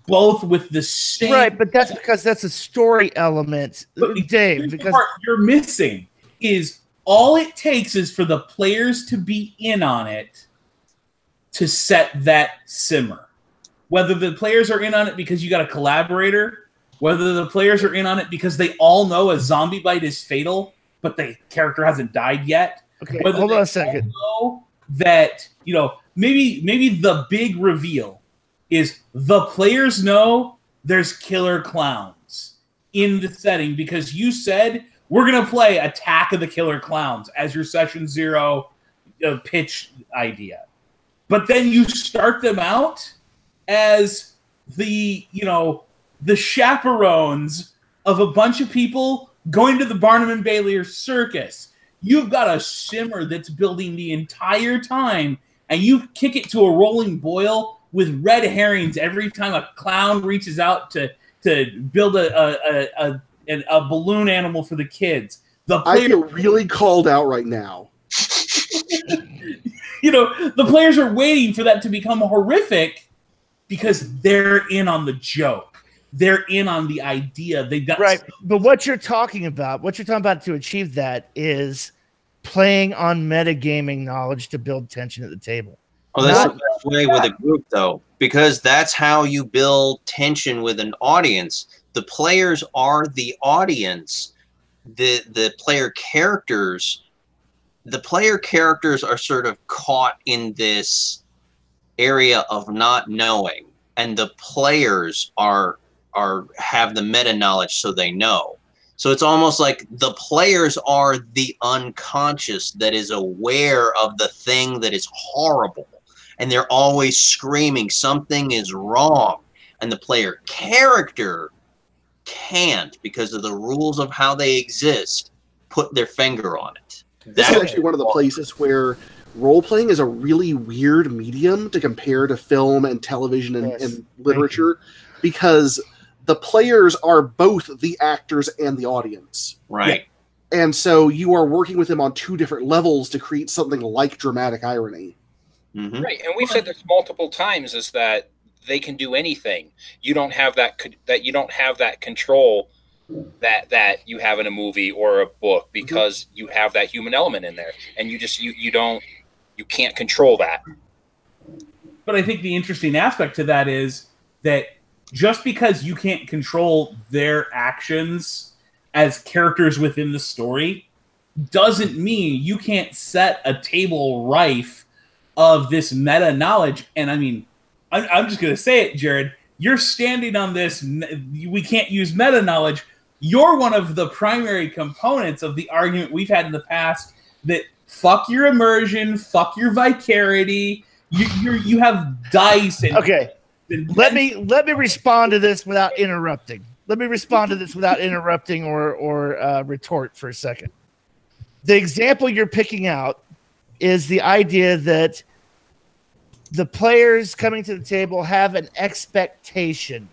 both with the same... Right, but that's because that's a story element, Dave. Because part you're missing is all it takes is for the players to be in on it to set that simmer. Whether the players are in on it because you got a collaborator, whether the players are in on it because they all know a zombie bite is fatal, but the character hasn't died yet. Okay, hold on a second. Know that, maybe the big reveal is the players know there's killer clowns in the setting because you said we're going to play Attack of the Killer Clowns as your session 0 pitch idea. But then you start them out as the chaperones of a bunch of people going to the Barnum and Bailey circus. you've got a simmer that's building the entire time, and you kick it to a rolling boil with red herrings every time a clown reaches out to build a balloon animal for the kids. I feel really called out right now. The players are waiting for that to become horrific because they're in on the joke. They're in on the idea. They got right. But what you're talking about to achieve that is playing on metagaming knowledge to build tension at the table. Oh, that's the best way with a group, though, because that's how you build tension with an audience. The players are the audience. The player characters are sort of caught in this area of not knowing, and the players have the meta knowledge, so they know. So it's almost like the players are the unconscious that is aware of the thing that is horrible, and they're always screaming something is wrong, and the player character can't, because of the rules of how they exist, put their finger on it. This is actually one of the places where role-playing is a really weird medium to compare to film and television and literature, because the players are both the actors and the audience. Right. And so you are working with them on two different levels to create something like dramatic irony. Mm-hmm. Right, and we've said this multiple times, is that they can do anything. You don't have that control that you have in a movie or a book, because you have that human element in there, and you can't control that. But I think the interesting aspect to that is that just because you can't control their actions as characters within the story doesn't mean you can't set a table rife of this meta knowledge. And I mean, I'm just going to say it, Jared, you're standing on this, we can't use meta knowledge. You're one of the primary components of the argument we've had in the past that fuck your immersion, fuck your vicarity. You have dice. And, okay. Let me respond to this without interrupting. Or retort for a second. The example you're picking out is the idea that the players coming to the table have an expectation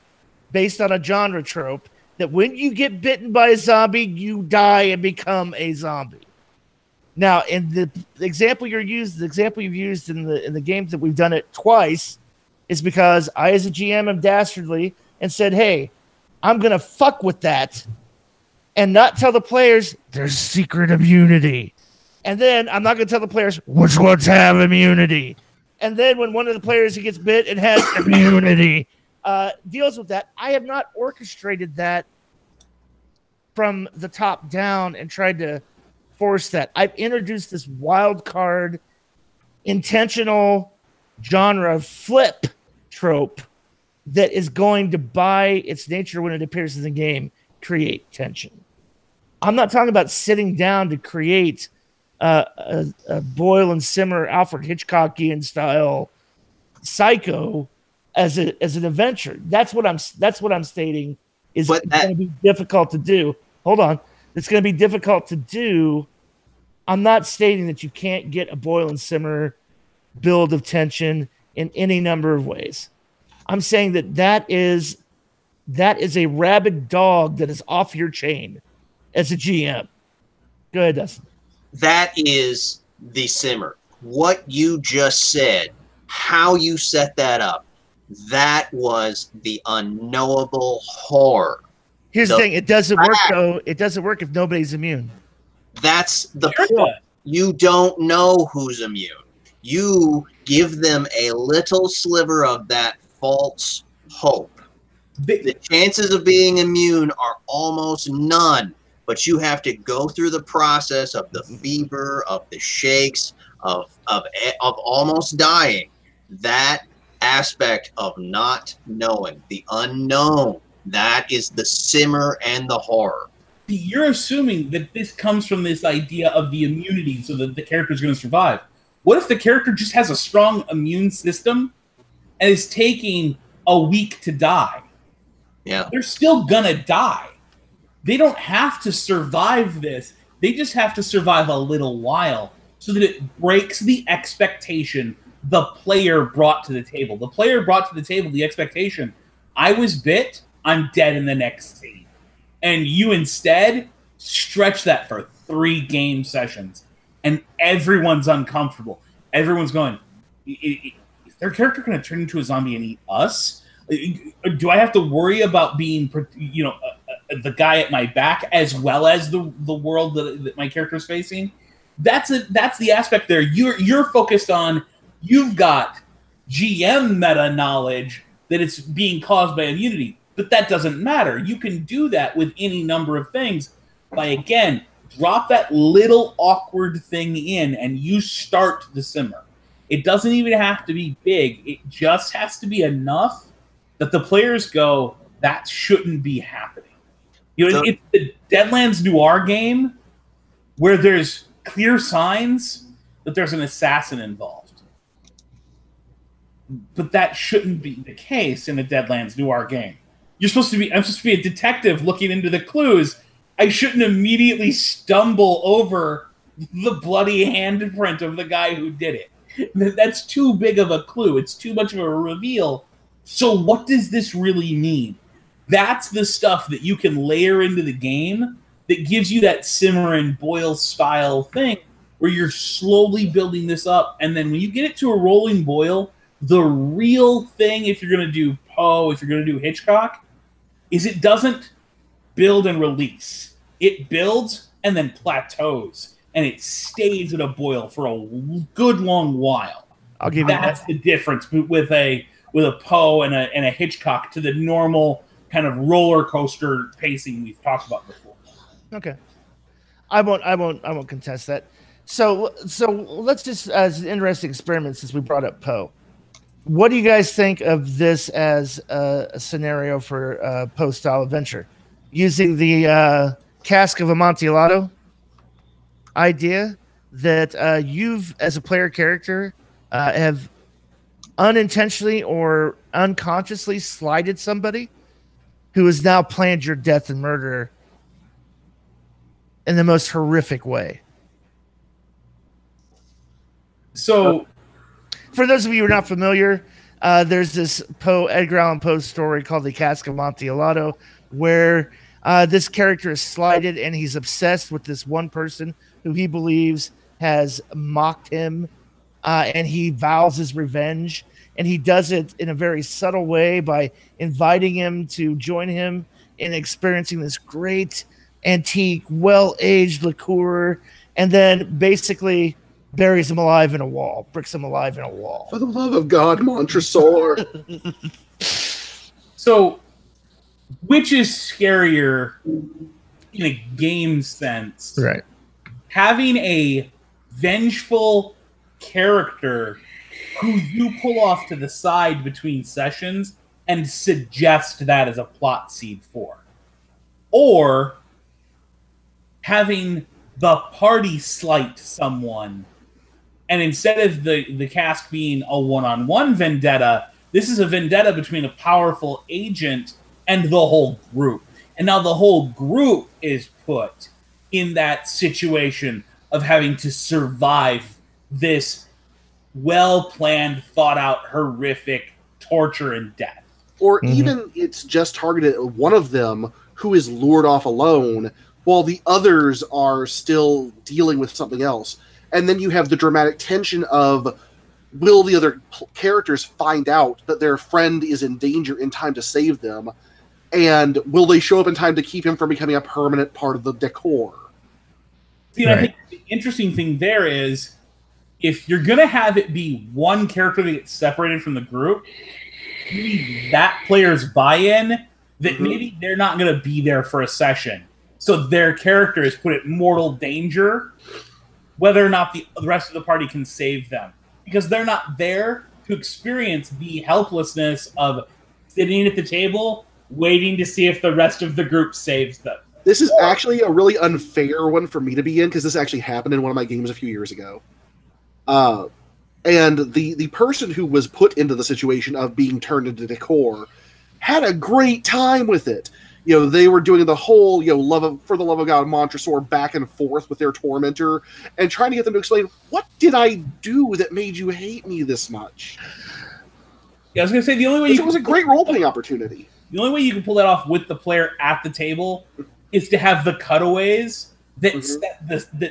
based on a genre trope that when you get bitten by a zombie, you die and become a zombie. Now, in the example you've used in the games that we've done it twice, is because I, as a GM, am dastardly and said, hey, I'm going to fuck with that and not tell the players there's secret immunity. And then I'm not going to tell the players which ones have immunity. And then when one of the players who gets bit and has immunity deals with that, I have not orchestrated that from the top down and tried to force that. I've introduced this wild card, intentional genre flip trope that is going to, by its nature when it appears in the game, create tension. I'm not talking about sitting down to create a boil and simmer Alfred Hitchcockian style psycho as an adventure. That's what I'm stating is going to be difficult to do. Hold on. It's going to be difficult to do. I'm not stating that you can't get a boil and simmer build of tension in any number of ways. I'm saying that is a rabid dog that is off your chain as a GM. Go ahead, Dustin. That is the simmer. What you just said, how you set that up, that was the unknowable horror. Here's the thing. It doesn't work, though. It doesn't work if nobody's immune. That's the point. You don't know who's immune. You give them a little sliver of that false hope. The chances of being immune are almost none, but you have to go through the process of the fever, of the shakes, of almost dying. That aspect of not knowing, the unknown, that is the simmer and the horror. You're assuming that this comes from this idea of the immunity so that the character is going to survive. What if the character just has a strong immune system and is taking a week to die? Yeah. They're still going to die. They don't have to survive this. They just have to survive a little while so that it breaks the expectation the player brought to the table. The player brought to the table the expectation, I was bit, I'm dead in the next scene. And you instead stretch that for 3 game sessions. And everyone's uncomfortable. Everyone's going, is their character going to turn into a zombie and eat us? Do I have to worry about being, the guy at my back as well as the world that my character is facing? That's the aspect there. You're focused on, you've got GM meta knowledge that it's being caused by immunity, but that doesn't matter. You can do that with any number of things by, again, drop that little awkward thing in and you start the simmer. It doesn't even have to be big. It just has to be enough that the players go, that shouldn't be happening. It's the Deadlands Noir game where there's clear signs that there's an assassin involved. But that shouldn't be the case in a Deadlands Noir game. I'm supposed to be a detective looking into the clues. I shouldn't immediately stumble over the bloody handprint of the guy who did it. That's too big of a clue. It's too much of a reveal. So what does this really mean? That's the stuff that you can layer into the game that gives you that simmer and boil style thing where you're slowly building this up. And then when you get it to a rolling boil, the real thing, if you're going to do Poe, if you're going to do Hitchcock, is it doesn't build and release. It builds and then plateaus, and it stays at a boil for a good long while. I'll give That's the difference with a Poe and a Hitchcock to the normal kind of roller coaster pacing we've talked about before. Okay, I won't contest that. So let's just, as an interesting experiment, since we brought up Poe, what do you guys think of this as a scenario for a Poe-style adventure? Using the Cask of Amontillado idea that you've, as a player character, have unintentionally or unconsciously slighted somebody who has now planned your death and murder in the most horrific way. So, for those of you who are not familiar, there's this Edgar Allan Poe story called The Cask of Amontillado, where this character is slighted and he's obsessed with this one person who he believes has mocked him, and he vows his revenge. And he does it in a very subtle way by inviting him to join him in experiencing this great, antique, well-aged liqueur, and then basically buries him alive in a wall, bricks him alive in a wall. For the love of God, Montresor. So, which is scarier in a game sense? Right. Having a vengeful character who you pull off to the side between sessions and suggest that as a plot seed for. Or having the party slight someone, and instead of the cask being a one-on-one vendetta, this is a vendetta between a powerful agent and the whole group. And now the whole group is put in that situation of having to survive this well-planned, thought-out, horrific torture and death. Or even it's just targeted at one of them who is lured off alone while the others are still dealing with something else. And then you have the dramatic tension of, will the other characters find out that their friend is in danger in time to save them? And will they show up in time to keep him from becoming a permanent part of the decor? See, right. I think the interesting thing there is, if you're going to have it be one character that gets separated from the group, you need that player's buy-in that maybe they're not going to be there for a session. So their character is put at mortal danger, whether or not the rest of the party can save them. Because they're not there to experience the helplessness of sitting at the table, waiting to see if the rest of the group saves them. This is actually a really unfair one for me to be in, because this actually happened in one of my games a few years ago. And the person who was put into the situation of being turned into decor had a great time with it. they were doing the whole, for the love of God, mantra sword back and forth with their tormentor and trying to get them to explain, what did I do that made you hate me this much? Yeah, I was going to say, the only way it was a great role-playing opportunity. The only way you can pull that off with the player at the table is to have the cutaways that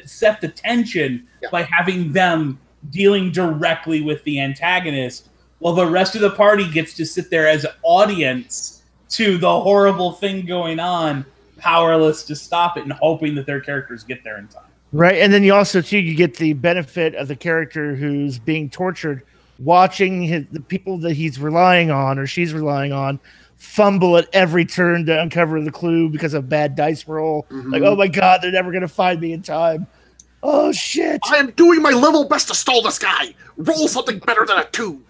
set the tension by having them dealing directly with the antagonist, while the rest of the party gets to sit there as an audience to the horrible thing going on, powerless to stop it and hoping that their characters get there in time. Right, and then you also, too, you get the benefit of the character who's being tortured, watching the people that he's relying on or she's relying on fumble at every turn to uncover the clue because of bad dice roll. Like, oh my God, they're never going to find me in time. Oh, shit. I am doing my level best to stall this guy. Roll something better than a 2.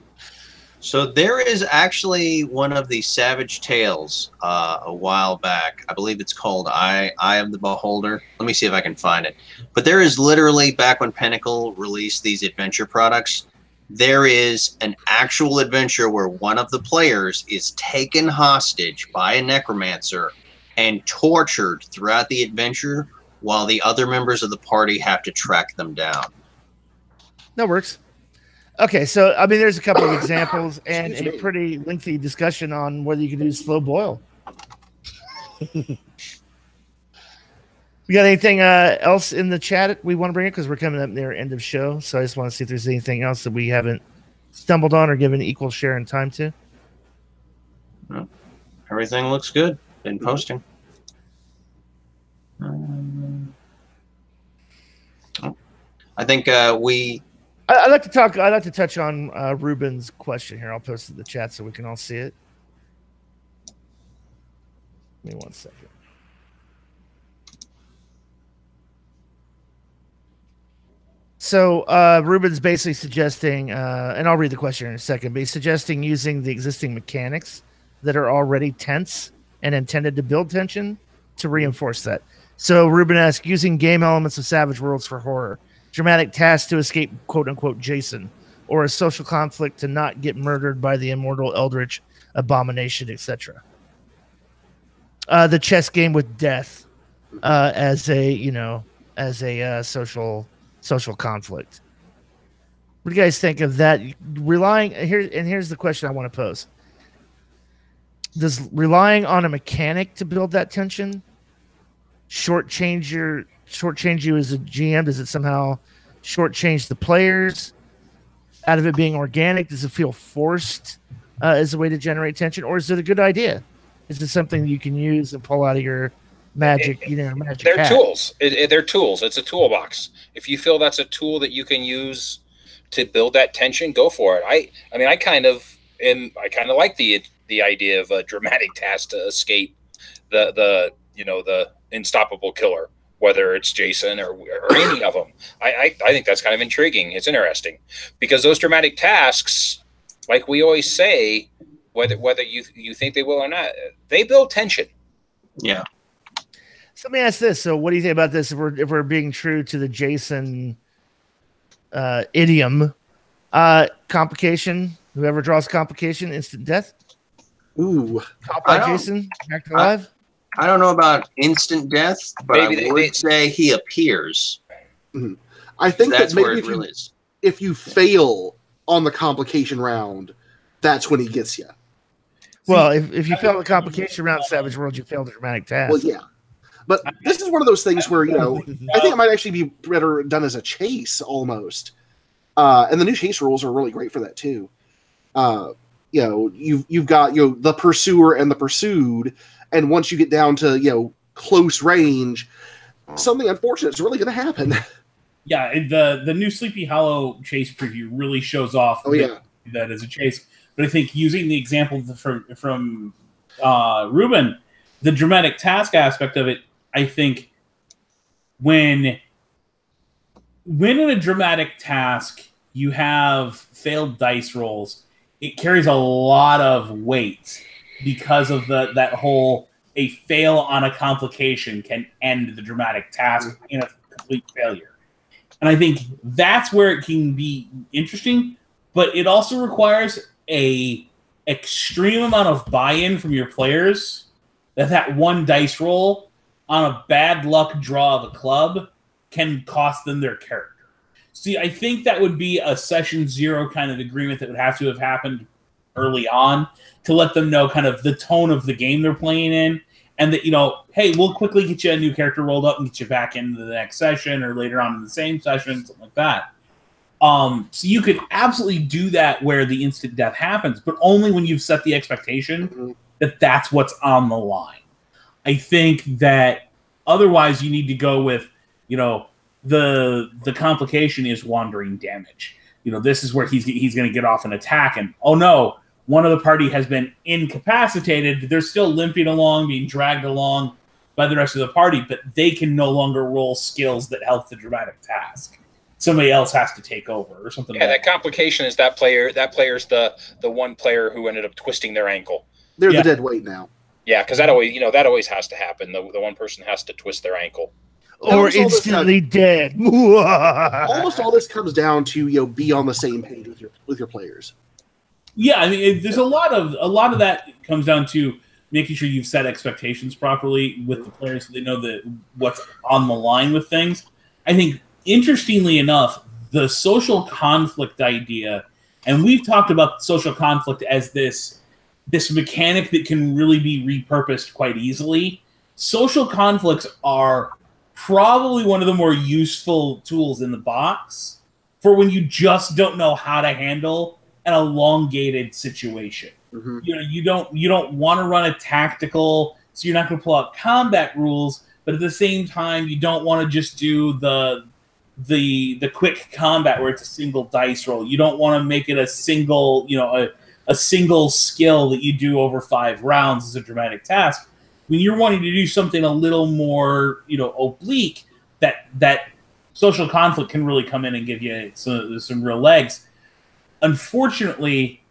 So there is actually one of the Savage Tales a while back. I believe it's called Eye of the Beholder. Let me see if I can find it. But there is literally, back when Pinnacle released these adventure products, there is an actual adventure where one of the players is taken hostage by a necromancer and tortured throughout the adventure while the other members of the party have to track them down. That works. Okay, so, I mean, there's a couple of examples and a pretty lengthy discussion on whether you can do slow boil. We got anything else in the chat we want to bring up? Because we're coming up near end of show, so I just want to see if there's anything else that we haven't stumbled on or given equal share and time to. No. Everything looks good. Been posting. I think we... I'd like to touch on Ruben's question here. I'll post it in the chat so we can all see it. Give me 1 second. So Ruben's basically suggesting, and I'll read the question in a second, but he's suggesting using the existing mechanics that are already tense and intended to build tension to reinforce that. So Ruben asks, using game elements of Savage Worlds for horror, dramatic tasks to escape quote-unquote Jason, or a social conflict to not get murdered by the immortal eldritch abomination, etc. The chess game with death as a social conflict. What do you guys think of that? Here's the question I want to pose. Does relying on a mechanic to build that tension shortchange you as a GM? Does it somehow shortchange the players out of it being organic? Does it feel forced as a way to generate tension, or is it a good idea? Is it something you can use and pull out of your magic? Magic. They're hat? tools. They're tools. It's a toolbox. If you feel that's a tool that you can use to build that tension, go for it. I kind of like the idea of a dramatic task to escape the unstoppable killer, whether it's Jason or any of them. I think that's kind of intriguing. It's interesting because those dramatic tasks, like we always say, whether you think they will or not, they build tension. Yeah. So let me ask this. So what do you think about this? If we're being true to the Jason idiom, complication, whoever draws complication, instant death. Ooh. Caught by Jason, back to life. I don't know about instant death, but I would say he appears. Mm-hmm. I think that's that maybe where it really is. If you fail on the complication round, that's when he gets you. Well, if you fail the complication round, Savage World, you failed the dramatic task. Well, yeah. But this is one of those things where, I think it might actually be better done as a chase almost. And the new chase rules are really great for that too. You've got, the pursuer and the pursued. And once you get down to, close range, something unfortunate is really going to happen. Yeah. The new Sleepy Hollow chase preview really shows off that as a chase. But I think using the example from Ruben, the dramatic task aspect of it, I think when in a dramatic task you have failed dice rolls, it carries a lot of weight because of that whole a fail on a complication can end the dramatic task in a complete failure. And I think that's where it can be interesting, but it also requires a extreme amount of buy-in from your players that one dice roll on a bad luck draw of a club can cost them their character. See, I think that would be a session 0 kind of agreement that would have to have happened early on to let them know kind of the tone of the game they're playing in, and that, hey, we'll quickly get you a new character rolled up and get you back into the next session or later on in the same session, something like that. So you could absolutely do that where the instant death happens, but only when you've set the expectation that that's what's on the line. I think that otherwise you need to go with, the complication is wandering damage. This is where he's going to get off an attack, and oh no, one of the party has been incapacitated. They're still limping along, being dragged along by the rest of the party, but they can no longer roll skills that help the dramatic task. Somebody else has to take over or something. Yeah, that complication is that player. That player's the one player who ended up twisting their ankle. They're the dead weight now. Yeah, because that always has to happen. The one person has to twist their ankle. Or instantly dead. Almost all this comes down to be on the same page with your players. Yeah, I mean, there's a lot of that comes down to making sure you've set expectations properly with the players so they know what's on the line with things. I think, interestingly enough, the social conflict idea, and we've talked about social conflict as this mechanic that can really be repurposed quite easily. Social conflicts are probably one of the more useful tools in the box for when you just don't know how to handle an elongated situation. Mm-hmm. You don't want to run a tactical, so you're not going to pull out combat rules, but at the same time, you don't want to just do the quick combat where it's a single dice roll. You don't want to make it a single, a single skill that you do over 5 rounds as a dramatic task. When you're wanting to do something a little more, oblique, that social conflict can really come in and give you some real legs. Unfortunately,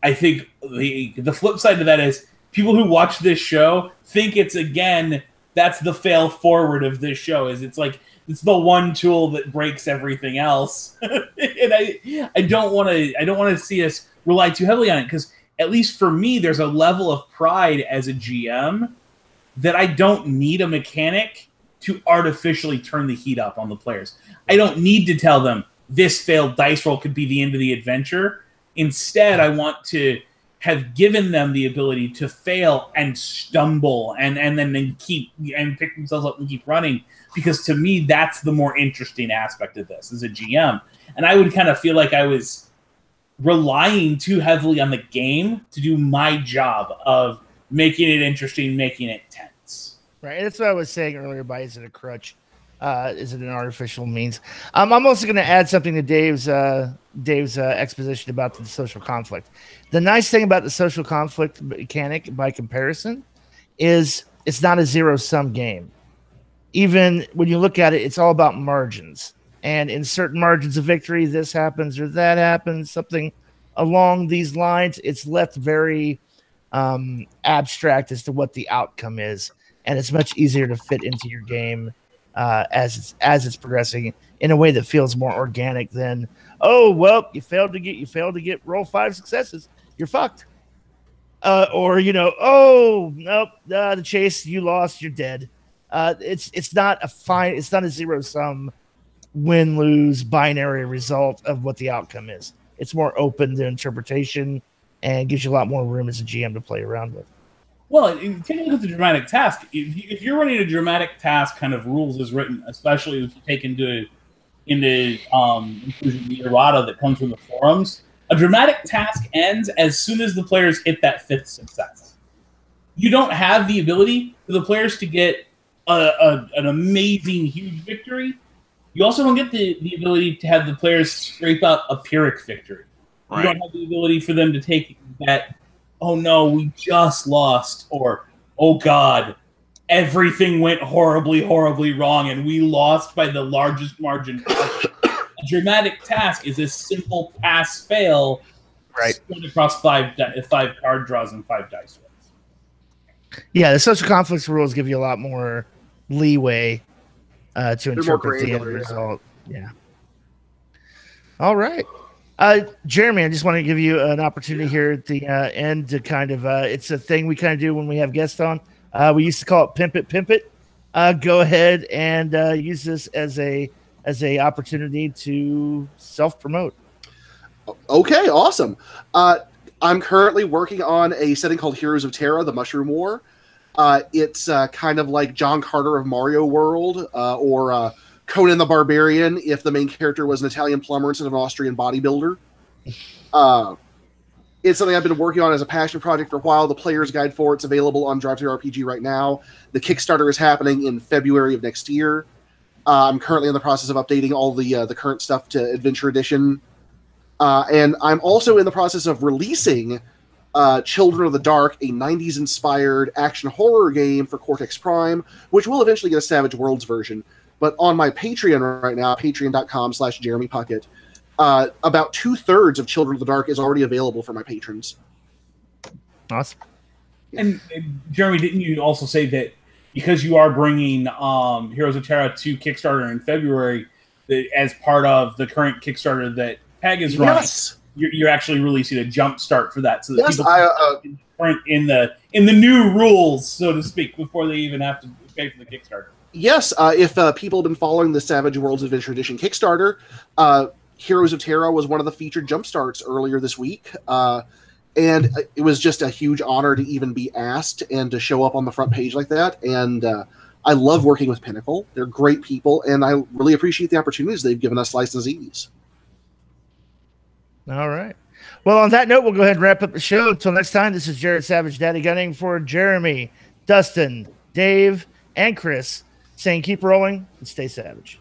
I think the flip side to that is people who watch this show think it's, again, that's the fail forward of this show. It's the one tool that breaks everything else. And I don't want to see us rely too heavily on it, because at least for me, there's a level of pride as a GM that I don't need a mechanic to artificially turn the heat up on the players. I don't need to tell them this failed dice roll could be the end of the adventure. Instead, I want to have given them the ability to fail and stumble and then keep and pick themselves up and keep running, because to me, that's the more interesting aspect of this as a GM. And I would kind of feel like I was relying too heavily on the game to do my job of making it interesting, making it tense. Right. That's what I was saying earlier by, is it a crutch? Is it an artificial means? I'm also going to add something to Dave's exposition about the social conflict. The nice thing about the social conflict mechanic, by comparison, is it's not a zero-sum game. Even when you look at it, it's all about margins. And in certain margins of victory, this happens or that happens, something along these lines. It's left very abstract as to what the outcome is, and it's much easier to fit into your game as it's progressing in a way that feels more organic than, oh well, you failed to get roll 5 successes, you're fucked, or oh nope, the chase, you lost, you're dead. It's not a zero-sum win-lose binary result of what the outcome is. It's more open to interpretation and gives you a lot more room as a GM to play around with. Well, take a look at the dramatic task. If you're running a dramatic task kind of rules as written, especially if you take into inclusion the errata that comes from the forums, a dramatic task ends as soon as the players hit that 5th success. You don't have the ability for the players to get an amazing, huge victory. You also don't get the ability to have the players scrape up a Pyrrhic victory. Right. You don't have the ability for them to take that, oh no, we just lost, or oh god, everything went horribly, horribly wrong and we lost by the largest margin. A dramatic task is a simple pass-fail, right, spread across 5 card draws and 5 dice rolls. Yeah, the social conflicts rules give you a lot more leeway to interpret the end result. Yeah. All right. Jeremy, I just want to give you an opportunity here at the end to kind of, it's a thing we kind of do when we have guests on. We used to call it Pimp It, Pimp It. Go ahead and use this as a opportunity to self-promote. Okay, awesome. I'm currently working on a setting called Heroes of Terra, the Mushroom War. It's kind of like John Carter of Mario World, or Conan the Barbarian if the main character was an Italian plumber instead of an Austrian bodybuilder. It's something I've been working on as a passion project for a while. The player's guide for it's available on DriveThruRPG right now. The Kickstarter is happening in February of next year. I'm currently in the process of updating all the current stuff to Adventure Edition. And I'm also in the process of releasing Children of the Dark, a 90s-inspired action horror game for Cortex Prime, which will eventually get a Savage Worlds version. But on my Patreon right now, patreon.com/JeremyPuckett, about 2/3 of Children of the Dark is already available for my patrons. Awesome. And Jeremy, didn't you also say that because you are bringing Heroes of Terra to Kickstarter in February, that as part of the current Kickstarter that Peg is running, Yes. you're actually releasing a jump start for that, so that Yes, people can in the new rules, so to speak, before they even have to pay for the Kickstarter. Yes, if people have been following the Savage Worlds Adventure Edition Kickstarter, Heroes of Terra was one of the featured jump starts earlier this week. And it was just a huge honor to even be asked and to show up on the front page like that. And I love working with Pinnacle. They're great people, and I really appreciate the opportunities they've given us licensees. All right. Well, on that note, we'll go ahead and wrap up the show. Until next time, this is Jared Savage Daddy Gunning for Jeremy, Dustin, Dave, and Chris saying keep rolling and stay savage.